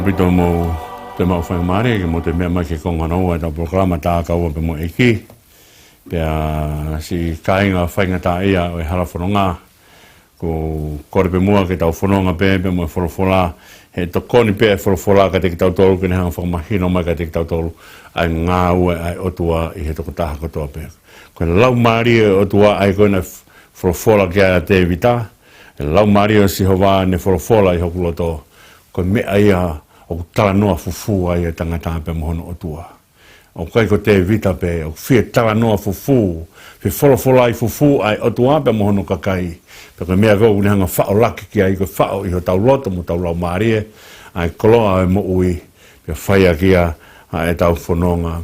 Pito mo te mau whai mare, ke mo te mea mai ke konga noa, ta programa tā kaua pe mo eki. Pea si kāinga whainga tā ia o e hala whanonga, ko kore pe mua ke tau whanonga pe mo e whorofola, he tokoni pe e whorofola ka te ki tau tolu, ke ne hanga whakamahino mai ka te ki tau tolu, ai ngā ue ai otua i he toko taha kotoa pe. Koe lau maari e otua ai koe na whorofola ki a te vita, e lau maari o si hova ne whorofola i hoku loto, koe mea ia o tala noa fufu ai e tangata pe mohono o tua. O kai ko te vita pe, o fia tala noa fufu, fi wholofola i fufu ai o tua pe mohono kakai. Pe koe mea kou hanga whao laki ki ai, koe whao i ho tau loto mo tau lau maarie, ai koloa e mo ui, pe whaia kia e tau whanonga,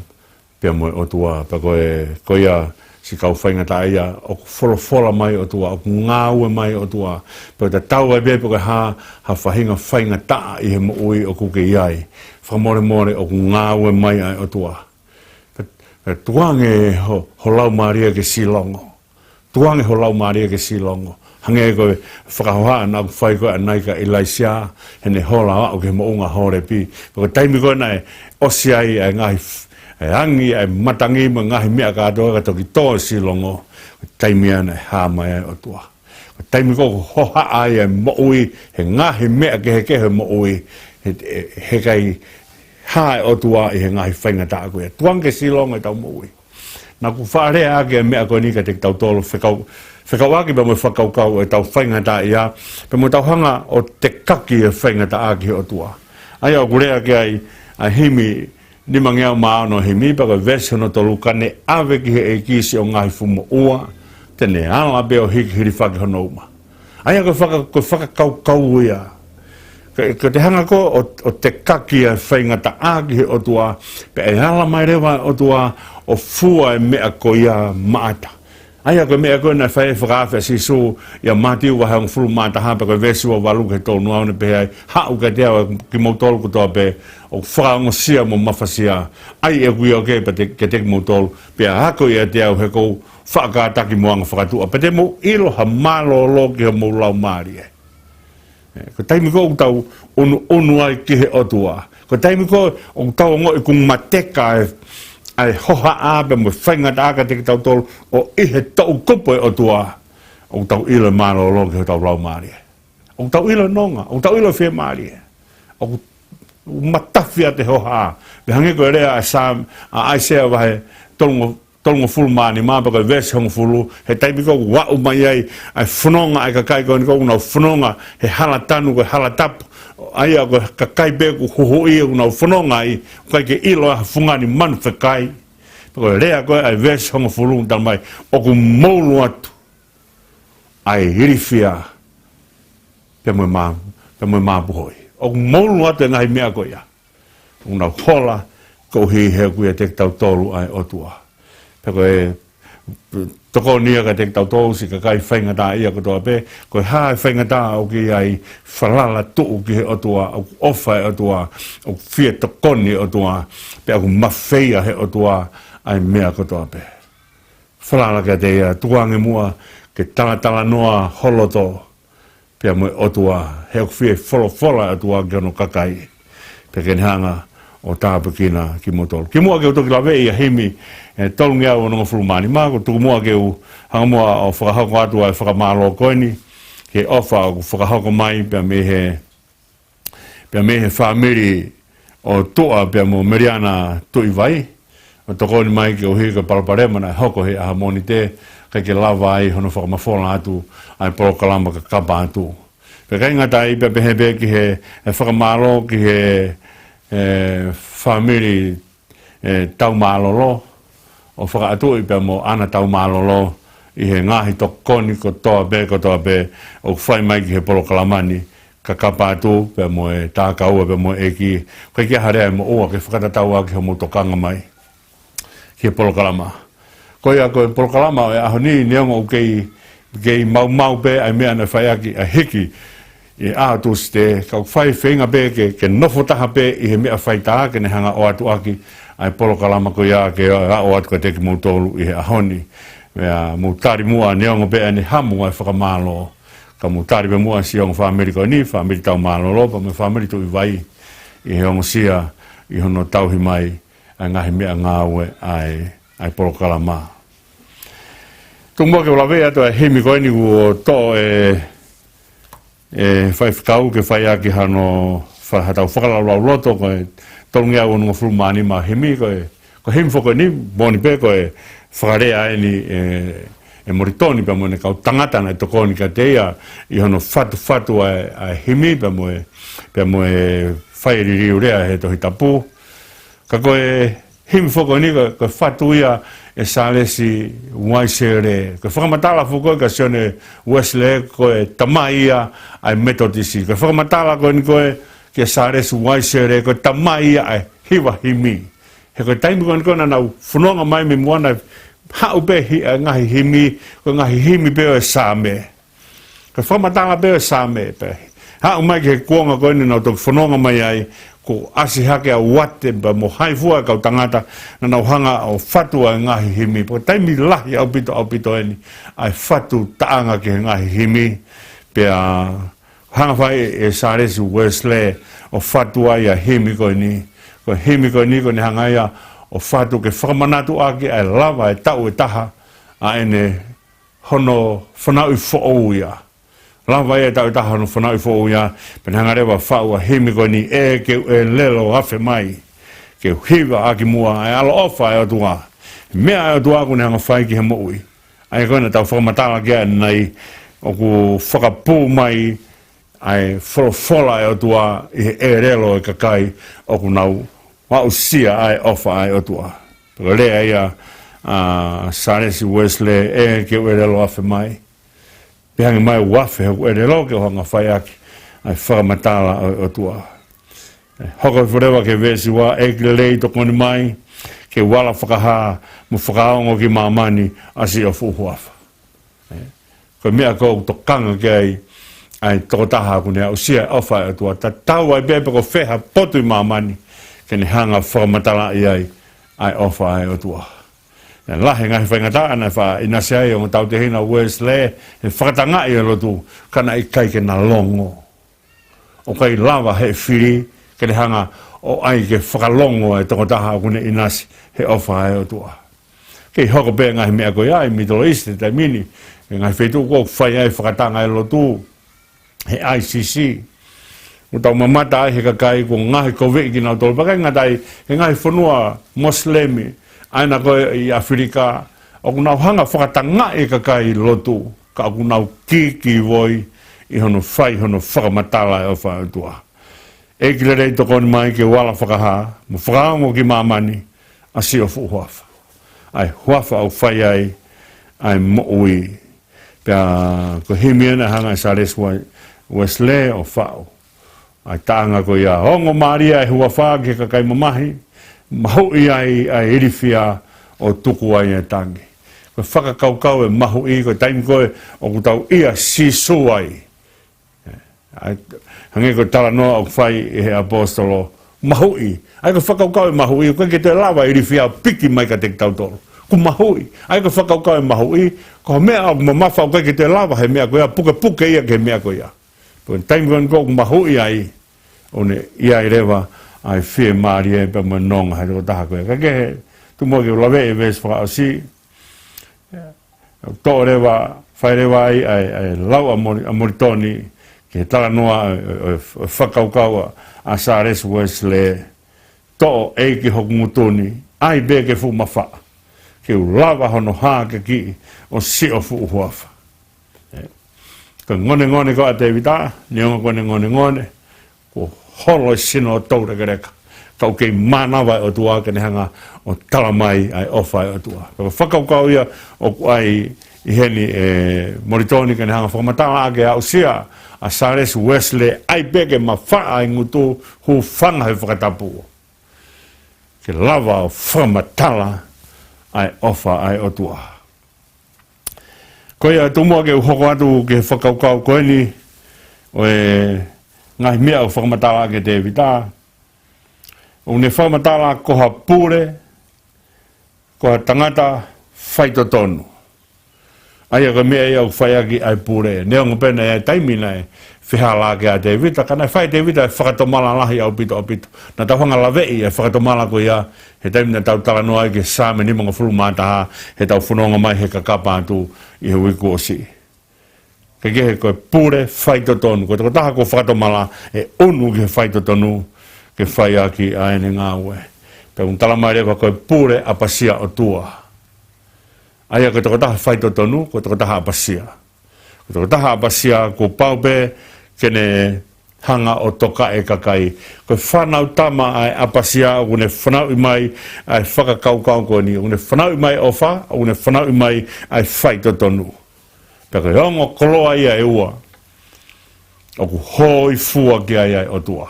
pe mo o tua, pe koe ia si kau whainga ta ia, o wholofola mai o tua, o ngāue mai o tua, pe ta tau ai bepe koe ha whahinga whainga ta i he mo ui o kuke iai, whamore more o ngāue mai ai o tua. Pe tuange ho lau Maria ke silongo, tuange ho lau Maria ke silongo, hange koe whakahoha na ku whai koe anai ka Elaisia, hene hola o ke mo unga hore pi, pe koe taimi koe nai osi ai ngahi e angi e matangi mo ngahi mea katoa ka toki toa silongo, taimi ana ha mai o tua taimi ko hoha ai mo ui he ngahi mea ke he mo ui he kai ha o tua i he ngahi whainga ta koe tuange silonga tau mo ui na ku whaarea ake mea koe ni ka te tau tolo whekau ake pa mo whakaukau e tau whainga ta ia pa mo tau hanga o te kaki e whainga ta ake o tua ai au kurea ke ai a himi ni mangiau maano himi pa koe vese no tolu kane ave ki he e kisi o ngahi fumo ua tene ala beo hiki hiri whake hono uma ai koe whakakau ia ko te hanga ko o te kaki e whainga ta ake o tua pe e ala mai rewa o tua o fua e mea ko ia maata ai koe mea koe na whae whakawhia si su ia matiu wa hang fulu maata hapa koe vesu o walu ke tonu au ne pe ai hau ka te awa ki mautolu ko toa pe o whakaongo sia mo mawhasia ai e kui o ke pa ke te mautolu pe a hako ia te au he kou whakataki moanga whakatua pe te mo ilo ha malo lo ki ha mo lau maari e ko taimi ko tau onu ai ki he otua ko taimi ko o tau ngoi kung mateka ai hoha abe mo whainga taka te tau tolu o ihe tau kupo e otua o tau ilo malo lo ki tau lau maari e o tau ilo nonga o tau ilo whia maari e o matawhia te hoha pe hange ko rea a aisea wahe tolungo fulu maani maapa koe vese hongo fulu he taimi ko wau mai ai whanonga ai kakai koe ni kou nau whanonga he hala tanu koe hala tapu ai a koe kakai beku huhu ia nau whanonga ai kai ke ilo a fungani manu whekai koe rea koe ai vese hongo fulu tal mai o ku moulu atu ai hirifia pe moe maapuhoi o ku moulu atu e ngahi mea koe ia nau hola kou hi he kuia te tau tolu ai otua ko e toko nia ka te tau tōu si ka kai whainga tā ia kotoa pe ko e hae whainga tā o ki ai whalala tuu ki he otua o ofa e otua o whia tokoni otua pe aku mawhea he otua ai mea kotoa pe whalala ka te ia tuange mua ke tala noa holoto pe mo otua he aku whia whola otua ki ono kakai pe ken hanga o tāpakina ki motolo. Ki mua ke o toki lawe ia himi tolungi au o nonga fulumani maa, ko tuku mua ke u hanga mua o whakahoko atu ai whakamalo koini, ke ofa o whakahoko mai pia mehe whamiri o toa pia mo meriana tui vai, o tokoni mai ke o hika palaparema na hoko he aha moni te, kai ke lava ai hono whakamafola atu, ai polokalama ka kapa atu. Pe kai ngata i pia pehe ki he whakamalo ki he whamiri tau malolo o whakaatu i pia mo ana tau malolo i he ngahi tokoni ko toa be o whai mai ki he polokalamani ka kapa atu pia mo e tāka ua pia mo e ki kai kia harea mo ua ke whakatau a ki he mo tokanga mai ki he polokalama koia ko e polokalama e aho ni neongo kei mau pe ai mea na whai aki a hiki e atu ste ka whai whenga pe ke nofo taha pe i he mea whai taha ke ne hanga o atu aki ai polokalama ko ia ke o atu ka teki mautolu i he ahoni mea mautari mua neongo pe ane hamu ai whakamalo ka mautari pe mua si ongo whamiri ko ni whamiri tau malo lopa me whamiri tu i vai i he ongo sia i hono tauhi mai ai ngahi mea ngāwe ai polokalama tungua ke ulawe atu ai himi ko ni o to whai whikau ke whai aki hano hatau whakalau loto ko e tolungi au nunga fulumani ma himi ko himi whako ni moni pe ko e whakarea e ni e moritoni pa mo ne kau tangata na tokoni ka te ia i hono fatu a himi pa mo e whai ririu rea he tohi tapu ka ko e himi whako ni ko fatu ia e salesi waisere ko whakamatala whako ka sione Wesley ko e tamaia ai metodisi ko whakamatala ko ni ko e ke salesi waisere ko tamaia ai hiwa himi he ko taimi ko na nau whanonga mai me moana hau pe ngahi himi ko ngahi himi pe o e same ko whakamatala pe o e same pe hau mai ke kuonga ko ni nau tok whanonga mai ai ko asi hake a wate ba mo haifua kau tangata na nau hanga o fatu a ngahi himi po taimi lahi au pito eni ai fatu taanga ke ngahi himi pe a hanga whai e saresi Wesley o fatu a ia himi ko ni ko ni hanga ia o fatu ke whakamanatu ake ai lava e tau e taha a ene hono whanau I whaoia. Lawa e tau taha hono whanau I whaoia, penhanga rewa whaua himiko ni e ke e lelo hafe mai. Ke hiwa aki mua e alo ofa e o tua. Mea e o tua kune hanga whai ki he moui. Ai koina tau whakamatala kia nei o ku whakapū mai ai wholofola e o tua I he e relo e kakai o ku nau wau sia ai ofa ai o tua. Paka lea ia Saresi Wesley e ke e relo afe mai. Pihangi mai wafe e relo ke hanga whai aki ai whakamatala o tua. Hoko wharewa ke vesi wa e ke lei to koni mai ke wala whakaha mu whakaongo ki mamani asi o fuhuafa. Ko mea ko to kanga ke ai tokotaha kune au sia ofa e tua. Ta tau ai bepe ko wheha potu I mamani ke ni hanga whakamatala I ai ofa e o tua. Lahe ngahi whaingata ana wha inase ai o tau te hina Wesley he whakatanga I lotu kana I kai ke na longo. O kai lava he whiri ke ni hanga o ai ke whakalongo e tokotaha kune inase he ofa e o tua. Kei hoko pe ngahi mea koe ai Middle East tai mini ngahi whetu ko whai ai whakatanga e lotu he ICC. Utau mamata ai he kakai ko ngahi ko veki nau tolu pakai ngatai he ngahi whanua Moslemi aina koe I Afrika o kunau hanga whakatanga e kakai lotu ka kunau ki voi I hono whai hono whakamatala e o whai o tua. E kile rei toko ni mai ke wala whakaha mo whakaongo ki mamani a si o fuhuafa. Ai huafa au whai ai moui. Pea ko himiena hanga I Saresi Wesley o whao. Ai taanga ko ia hongo Maria e huafa ke kakai mamahi. Mahui ai irifia o tuku ai e tangi. Ko whakakaukau e mahui ko taimi koe o kutau ia sisu ai. Hange ko tala noa o whai e he apostolo mahui. Ai ko whakaukau e mahui ko ke te lawa irifia piki mai ka te tautoro. Ku mahui. Ai ko whakaukau e mahui ko mea o mamafa o ke te lawa he mea ko ia puke ia ke mea ko ia. Ko taimi koe ko mahui ai o ne ia I rewa ai fie Maria e pa manonga hai toko taha koe. Kake tu mo ke lawe e ves wha o si. Tō rewa, whai rewa ai lau amoritoni ke tala noa o whakaukaua a Saresi Wesley. Tō e ki hoku mutuni, ai be ke fu mawha. Ke u lawa hono haa ke ki o si o fu uhuafa. Ka ngone ko a te wita, nionga kone ngone. Ko holo sino o tau reka. Kau kei manawa o tua ke hanga o talamai ai ofa o tua. Ka whakaukau ia o ai I heni moritoni ke hanga whakamatala ake au sia a Saresi Wesley ai peke ma wha ai ngutu hu whanga he whakatapu. Ke lava o whakamatala ai ofa ai o tua. Ko ia tumua ke hoko atu ke whakaukau koe ni o ngahi mea o whakamatala ke te vita. O ne whakamatala koha pure, koha tangata whaitotonu. Aia ka mea ia o whaiaki ai pure. Neo ngopena ia taimina e whihala ke a te vita. Kana whai te vita e whakatomala lahi au pito. Na tawhanga lawei e whakatomala ko ia he taimina tau tala noa i ke sāme ni mga fulu mātaha he tau whanonga mai he kakapa atu I he wiku o si. Ke he koe pure whaitotonu. Ko toko taha ko whakatomala e unu ke whaitotonu ke whaiaki a ene ngāwe. Pea un talamai reka koe pure apasia o tua. Aia ko toko taha whaitotonu, ko toko taha apasia. Ko toko taha apasia ko paupe kene hanga o toka e kakai. Ko whanau tama ai apasia o ne whanau I mai ai whakakaukau ko ni. O ne whanau I mai ofa, o ne whanau I mai ai whaitotonu. Pea ko hongo koloa ia e ua. O ku hoi fua ki ai o tua.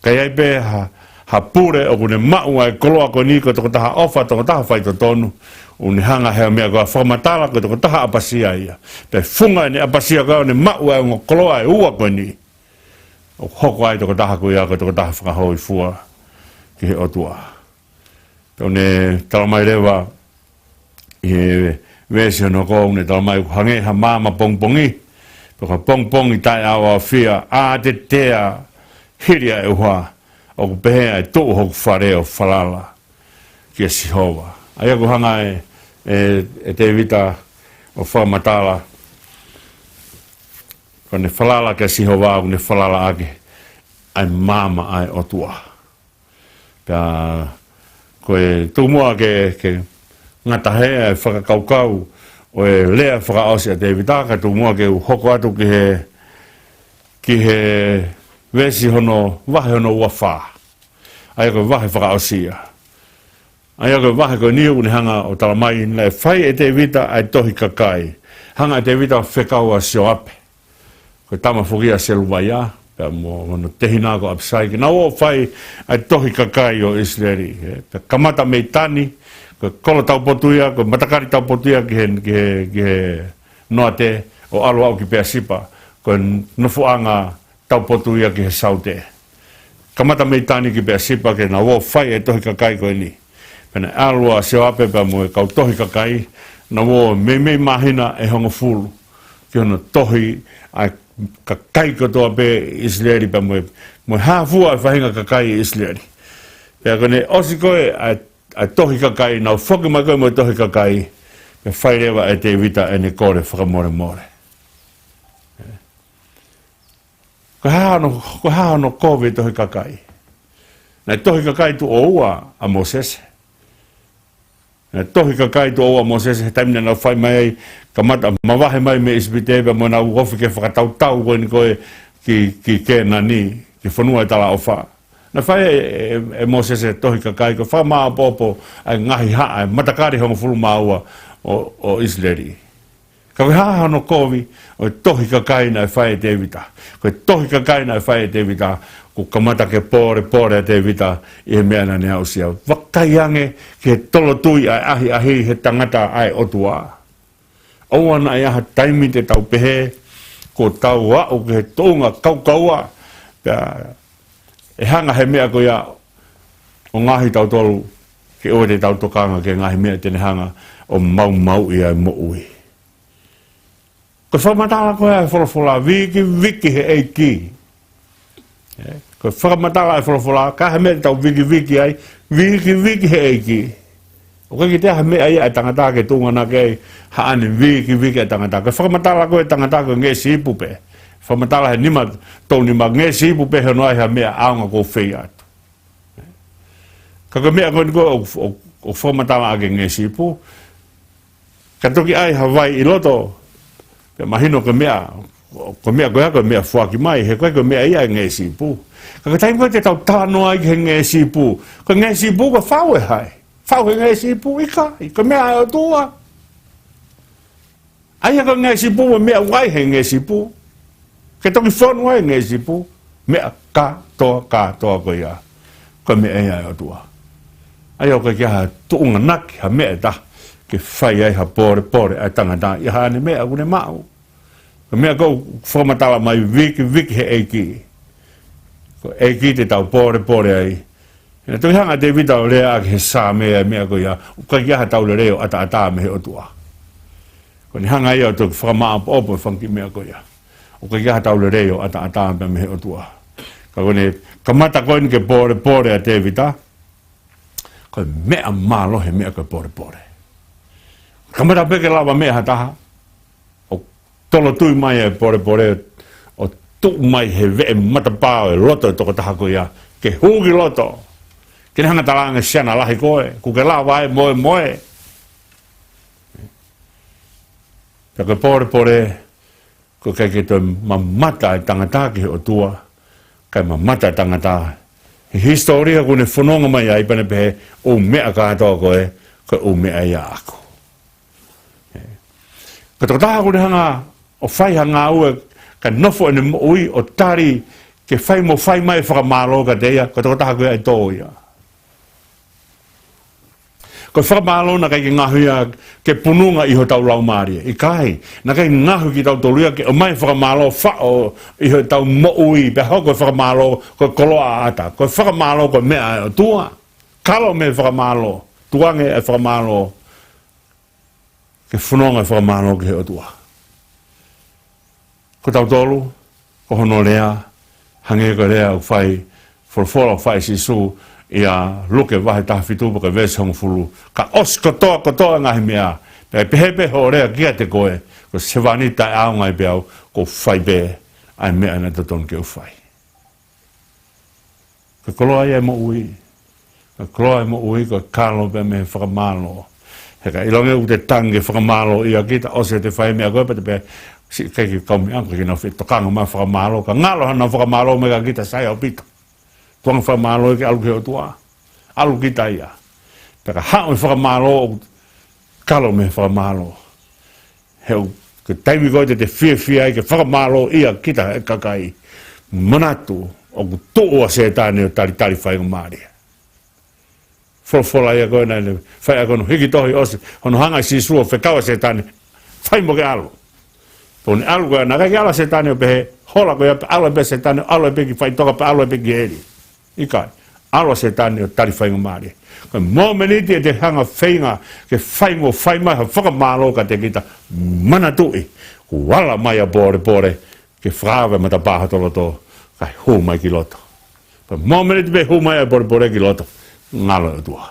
Kai ai pe ha pure o ne mau ai koloa ko ni ko toko taha ofa, toko taha whaitotonu. O ne hanga hea mea koa whamatala ko toko taha apasia ia. Pe funga ne apasia koa ne mau ai o koloa e ua ko ni. O hoko ai toko taha ko ia ko toko taha whakahoi fua ki he otua. Peo ne talamai rewa I he wesi hono ko ne talamai hange ha mama pongpongi. Peo ka pongpongi tai awa fia a te tea hiria e hoa. O ku pehea e tōu hoku whare o whalala ki a Sihova. Aia ku hanga e te vita o whamatala. Ko ne whalala ke siho wāu, ne whalala ake, ai māma ai o tua. Pea, koe tūmua ke ngata hea e whakakaukau, o e lea whakaosi a David Aka, tūmua ke hoko atu ki he wesi hono, wahe hono ua whā. Ai koe wahe whakaosia. Ai koe wahe koe niu ni hanga o talamai, nei whai e David ai tohi kakai. Hanga e David a whekau a sio ape. Koe tama whukia se luwaia, pea mo tehina ko apsai, ki na o whai ai tohi kakai o Israeli. Pea kamata mei tani, koe kolo tau potuia, koe matakari tau potuia ki he noa te, o alo au ki pea sipa, koe nufuanga tau potuia ki he saute. Kamata mei tani ki pea sipa, ke na o whai ai tohi kakai koe ni. Pena alua seo ape pea mo e kau tohi kakai, na o mei mahina e hongo fulu, ki hono tohi ai kakai kotoa pe Israeli pa mo hafua e whahinga kakai Israeli. Pea kone osi koe ai tohi kakai, nau whoki mai koe mo tohi kakai, pe whairewa e te vita e ne kore whakamore more. Ko haa no kowe tohi kakai. Nei tohi kakai tu o ua a Mosese. Tohi kakai tu o a Mosese, he taimina nau whai mai kamata mawahe mai me isbitebe mo nau hofi ke whakatau koe ni koe ki kena ni, ki whanua e tala o wha. Na whai e Mosese tohi kakai, ko wha maa popo ai ngahi haa, matakari hongo fulu maua o Israeli. Ka koe haa no kovi, o tohi kakai na e whai e Tevita. Koe tohi kakai na e whai e Tevita, ko kamata ke pore e Tevita i he mea na ne hausia. Wakai ange ki he tolo tui ai ahi he tangata ai otua. Oana ai aha taimi te tau pehe, ko tau wau ke he tounga kaukaua. E hanga he mea ko ia o ngahi tau tolu, ke oe te tau tokanga ke ngahi mea tene hanga o mau ia mo ui. Ko whamatala ko ia e wholofola, wiki he eiki. Ko whakamatala e wholofola, ka he mea tau wiki ai, wiki he eiki. O kai ki te ha mea ia e tangata ke tungana ke haane wiki e tangata. Ko whakamatala ko e tangata ko nge sipu pe. Whamatala he nima tau nima nge sipu pe he noai ha mea aonga ko whei atu. Ka ko mea koe o whamatala ake nge sipu. Ka toki ai Hawaii i loto. Pe mahino ko mea koe mea whuaki mai, he koe mea ia nge sipu. Ka ka taim koe te tau tāno ai ke nge sipu. Ko nge sipu ko whau e hai. Whau he nge sipu i kai, ko mea ai o tua. Aia ko nge sipu mo mea wai he nge sipu. Ke toki whonu ai nge sipu, mea katoa ko ia. Ko mea ai o tua. Aia ko kia ha tuunga naki, ha mea ta. Ke whai ai ha pore ai tangata, i ha ane mea kune mau. Ko mea ko whamatala mai wiki he eiki. Ko eiki te tau pore ai. Ina tui hanga te vita o lea ake he sā mea ko ia, uka kia ha tau le reo ata me he o tua. Ko ni hanga ia o tuki whakamaa opo whanki mea ko ia. Uka kia ha tau le reo ata me he o tua. Ka kone, kamata koe ke pore a te vita, ko mea malo he mea ko pore. Kamata peke lawa mea ha taha, o tolo tui mai e pore, o tu mai he vee matapao e loto e toko taha ko ia, ke hugi loto. Kene hanga talanga siana lahi koe, kuke lawa e moe. Ka koe pore, ko kai ke toi mamata e tangata ki he o tua, kai mamata e tangata. He historia kune whanonga mai ai pane pehe, o mea katoa koe, ko o mea ia ako. Ka toko taha kune hanga, o whai hanga ue, ka nofo ene ui o tari, ke whai mo whai mai whakamalo ka teia, ka toko taha koe ai tō ia. Ko whakamalo na kai ke ngahuia ke pununga iho tau lau maria. I kai, na kai ngahu ki tau toluia ke o mai whakamalo whao iho tau mo ui, pe hau koe whakamalo koe koloa ata. Koe whakamalo koe mea o tua. Kalo me whakamalo, tuange e whakamalo, ke whanonga e whakamalo ke he o tua. Ko tau tolu, ko hono lea, hange ko lea o whai, whai whai sisu, ia luke wahe taha whitupa ka vese hongo fulu. Ka os kotoa ngahi mea. pehe hore kia te koe, ko se wani tai au ngai beau, ko whai be, ai mea na taton ke uwhai. Ka koloa ia mo ui, ka koloa mo ui, ka kalo be me whakamalo. Heka ilonge u te tange whakamalo ia kita, o se te whai mea koe, pate pe, si keki kaumi anka ki na tokanga ma whakamalo, ka ngalo hana whakamalo me ka kita sai au pita. Tuang whakamalo i ke alu ke o tua, alu kita ia. Peka hao i whakamalo, kalo me whakamalo. Heu, ke taimi koe te whia i ke whakamalo ia kita e kakai. Manatu, o ku toa se tāne o tari whai o Māria. Whola ia koe nei, whai a kono hiki tohi ose, hono hanga si sua whekawa se tāne, whai mo ke alu. Pone alu koe, naka ki ala se tāne o pehe, hola koe ala be se tāne, ala be ki whai toka pe ala be ki eri. Ikai, ala se tāne o tari whai o Māria. Koe mō meniti e te hanga whainga, ke whai mo whai mai, whakamalo ka te kita, manatui, ku wala mai a bore, ke whaawe mata pāha tolo tō, kai hū mai ki loto. Koe mō meniti be hū mai a bore ki loto, ngalo o tua.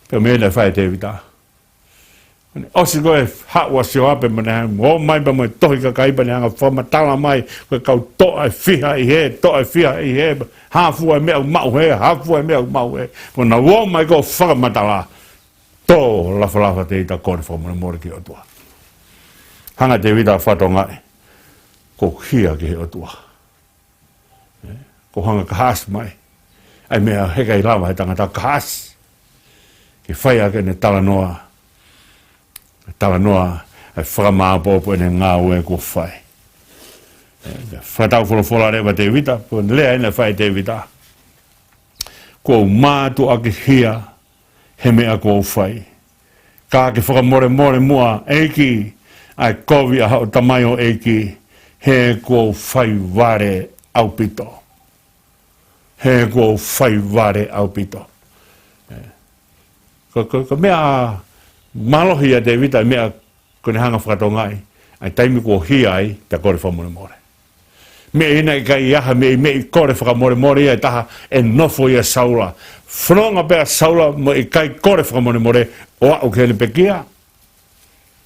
Peo mene whai te wita. Osi koe hawa sio ape mene hang, o mai pa mai tohi ka kaipa ni hanga whamatala mai, koe kau toa e whiha i he, hafua e mea mau he, Pona o mai ko whakamatala, tō lafa te ita kore whamone ki o tua. Hanga te wita whatonga e, ko hia ki he o tua. Ko hanga kahas mai, ai mea heka i lawa he tangata kahas, ki whaia ke ne talanoa e whakamāpopo e ne ngā ue ko whai. Whatau whola rewa te wita, ko lea ina whai te wita. Ko mātu ake hia, he mea ko whai. Ka ke whakamore mua eiki, ai kovi a hao tamai o eiki, he ko whai ware au pito. Ko mea malohi a te vita mea kone hanga whakatongai, ai taimi ko hia ai, te kore whamore. Mea ina i kai iaha, mea i kore whakamore ia taha e nofo ia saula. Whanonga pēr saula mo i kai kore whakamore, o au ke ne pekia.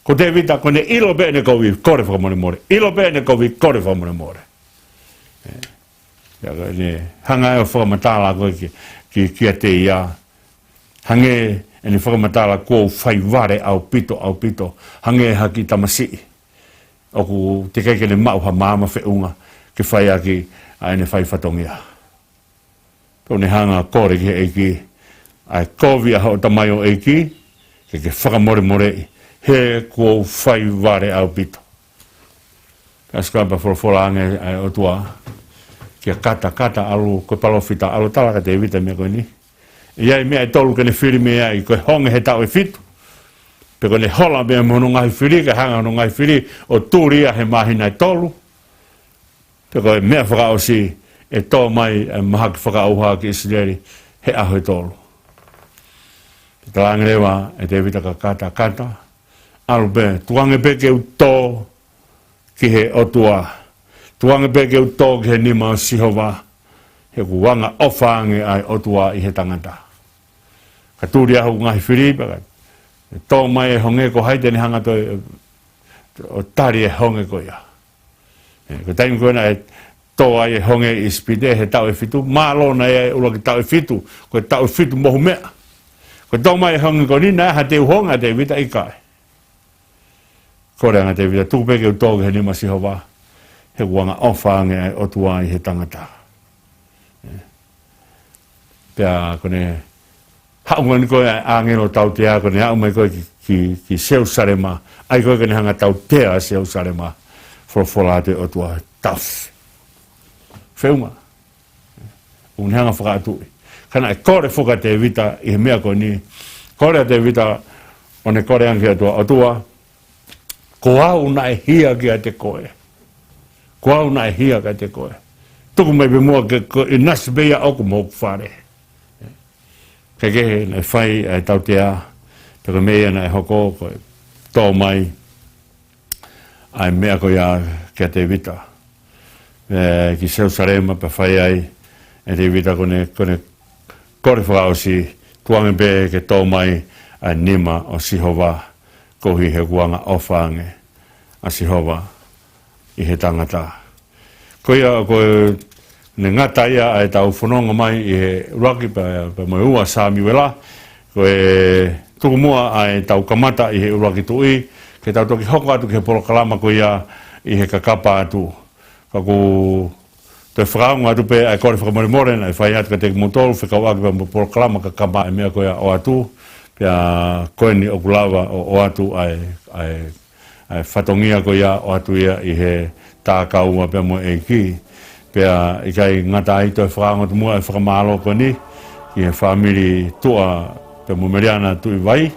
Ko te vita kone ilo pēr ne kovi kore whakamore, hanga e o whakamatala koe ki a te ia. Hange e ni whakamatala ko whai ware au pito. Hange haki tamasi. Oku te kei ne mauha māma whiunga ke whai aki a ene whai whatongia. Ko ne hanga kore ki eiki. Ai kovi a hao tamai o eiki. Ke whakamore he ko whai ware au pito. Kaskapa whola ange ai o tua. Kia kata alu, koe palofita alu talaka te vita mea koe ni. Iai mea e tolu kene whiri mea i koe honge he tau e fitu. Pe koe ne hola mea mono ngai whiri, ka hanga no ngai whiri o tūria he mahina e tolu. Pe koe mea whakaosi e tō mai e maha ki whakaauha ki Israeli he aho e tolu. Pe talangi rewa e te vita ka kata. Alu be, tuange pe ke u tō ki he otua. Tuanga peke u tō ki he nima o Sihova, he ku wanga ofange ai otua i he tangata. Ka tūri ahu ngahi whiripa, tō mai e honge ko haite ni hangata o tari e honge ko ia. Ko taimi koe na e tō ai e honge i spide he tau e fitu, mālo na e ula ki tau e fitu, ko e tau e fitu mohu mea. Ko tō mai e honge ko nina e ha te uhonga te vita i kai. Kore anga te vita, tū peke u tō ki he nima Sihova, he wanga ofange ai o tua i he tangata. Pea kone haungan koe a ngero tau tea, kone haumai koe ki Seusarema, ai koe kone hanga tau tea Seusarema, whola te o tua taf. Whiunga. Un hanga whakaatui. Kana e kore whuka te vita i he mea koe ni, kore te vita o ne kore anki atua o tua, ko au na e hia ki a te koe. Ko au na e hia ka te koe. Tuku mai pe mua ke i nasi beia oku moku whare. Kei kehe na e whai e tau tea, peko mea na e hoko koe tō mai, ai mea koe a kia te vita. Ki Seusarema pe whai ai, e te vita kone kore whakaosi, tuange pe ke tō mai, ai nima o Sihova kohi he kuanga ofange a Sihova i he tangata. Koia koe ne ngata ia ai tau whanonga mai i he raki pa mai ua Sami wela, koe tuku mua ai tau kamata i he uraki tui, ke tau toki hoko atu ke he polokalama koia i he kakapa atu. Kaku te whakaunga atu pe ai kore whakamore ai whai atu ka te motoro, whikau aki pa polokalama kakapa e mea koia o atu, pia koeni o kulawa o atu ai whatongia koia o atu ia i he tākaua pia mo e ki. Pea i kai ngata ai toi whakaunga tu mua e whakamalo koeni, i he whamiri tua pia mo meriana tui vai,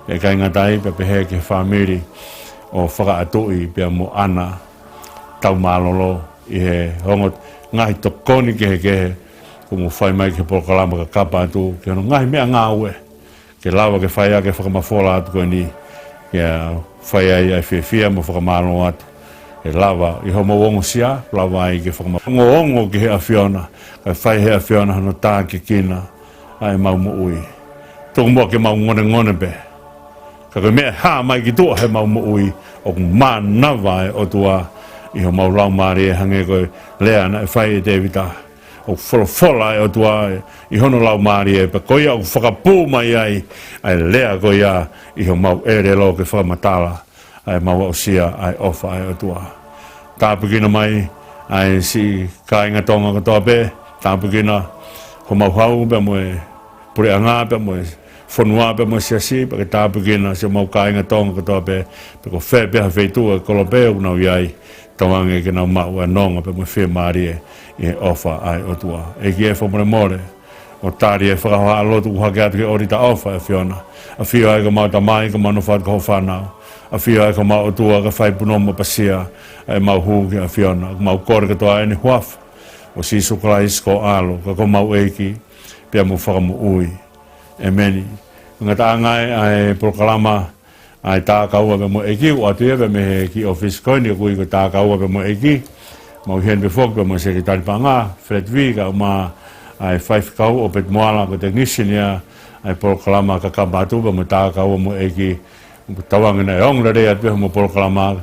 pia i kai ngata ai pia pehe ke whamiri o whakaatui pia mo ana tau malolo i he hongot ngahi tokoni kehe ko mo whai mai ke polokalama ka kapa atu, ke hono ngahi mea ngā ue, ke lawa ke whai a ke whakamafola atu koeni, ke whai ai ai whiawhia mo whakamalo atu. E lawa i homo wongo sia, lawa ai ke whakamalo. Ongo ke he awhiona, kai whai he awhiona hano tā ke kina, ai mau mo ui. Tōku mua ke mau ngone pe. Ka koe mea hā mai ki tua he mau mo ui, o ku mānawa e o tua, i ho mau lau maari e hange koe lea na e whai e Davida. O wholofola e o tua, i hono lau maari e, pa koe au whakapū mai ai lea koe ia, i ho mau ere lo ke whakamatala. Ai mau o sia ai ofa ai o tua. Tāpukina mai ai si kāinga tonga katoa pe, tāpukina ho mau hau pe moe pure anga pe moe whanua pe moe siasi, pa ke tāpukina si mau kāinga tonga katoa pe ko whē peha wheitua kolope o nau iai tawange ke nau mau e nonga pe moe whē maari e ofa ai o tua. E ki e whamore more, o tāri e whakahoa alotu uhake atu ke orita ofa e whiona. A whio ai ka mau tamai ka manu whaat ka ho whanau. A whio ai ka mau tua ka whai punoma pasia ai mau huki a whiona. Ka mau kore katoa e ni huaf o Sisu Christ ko alo ka ko mau eiki pia mu whakamu ui. E meni. Ngata angai ai polokalama ai tā kaua pe mo eiki o atu e pe me he ki office koini kui ko tā kaua pe mo eiki. Mau hien pe fok pe mo sekretari panga, Fred V ka ma ai whai kau o pet moala ko technician ia ai polokalama ka kabatu pe mo tā kaua mo eiki. Tawangina e ong la rea pe mo polokalama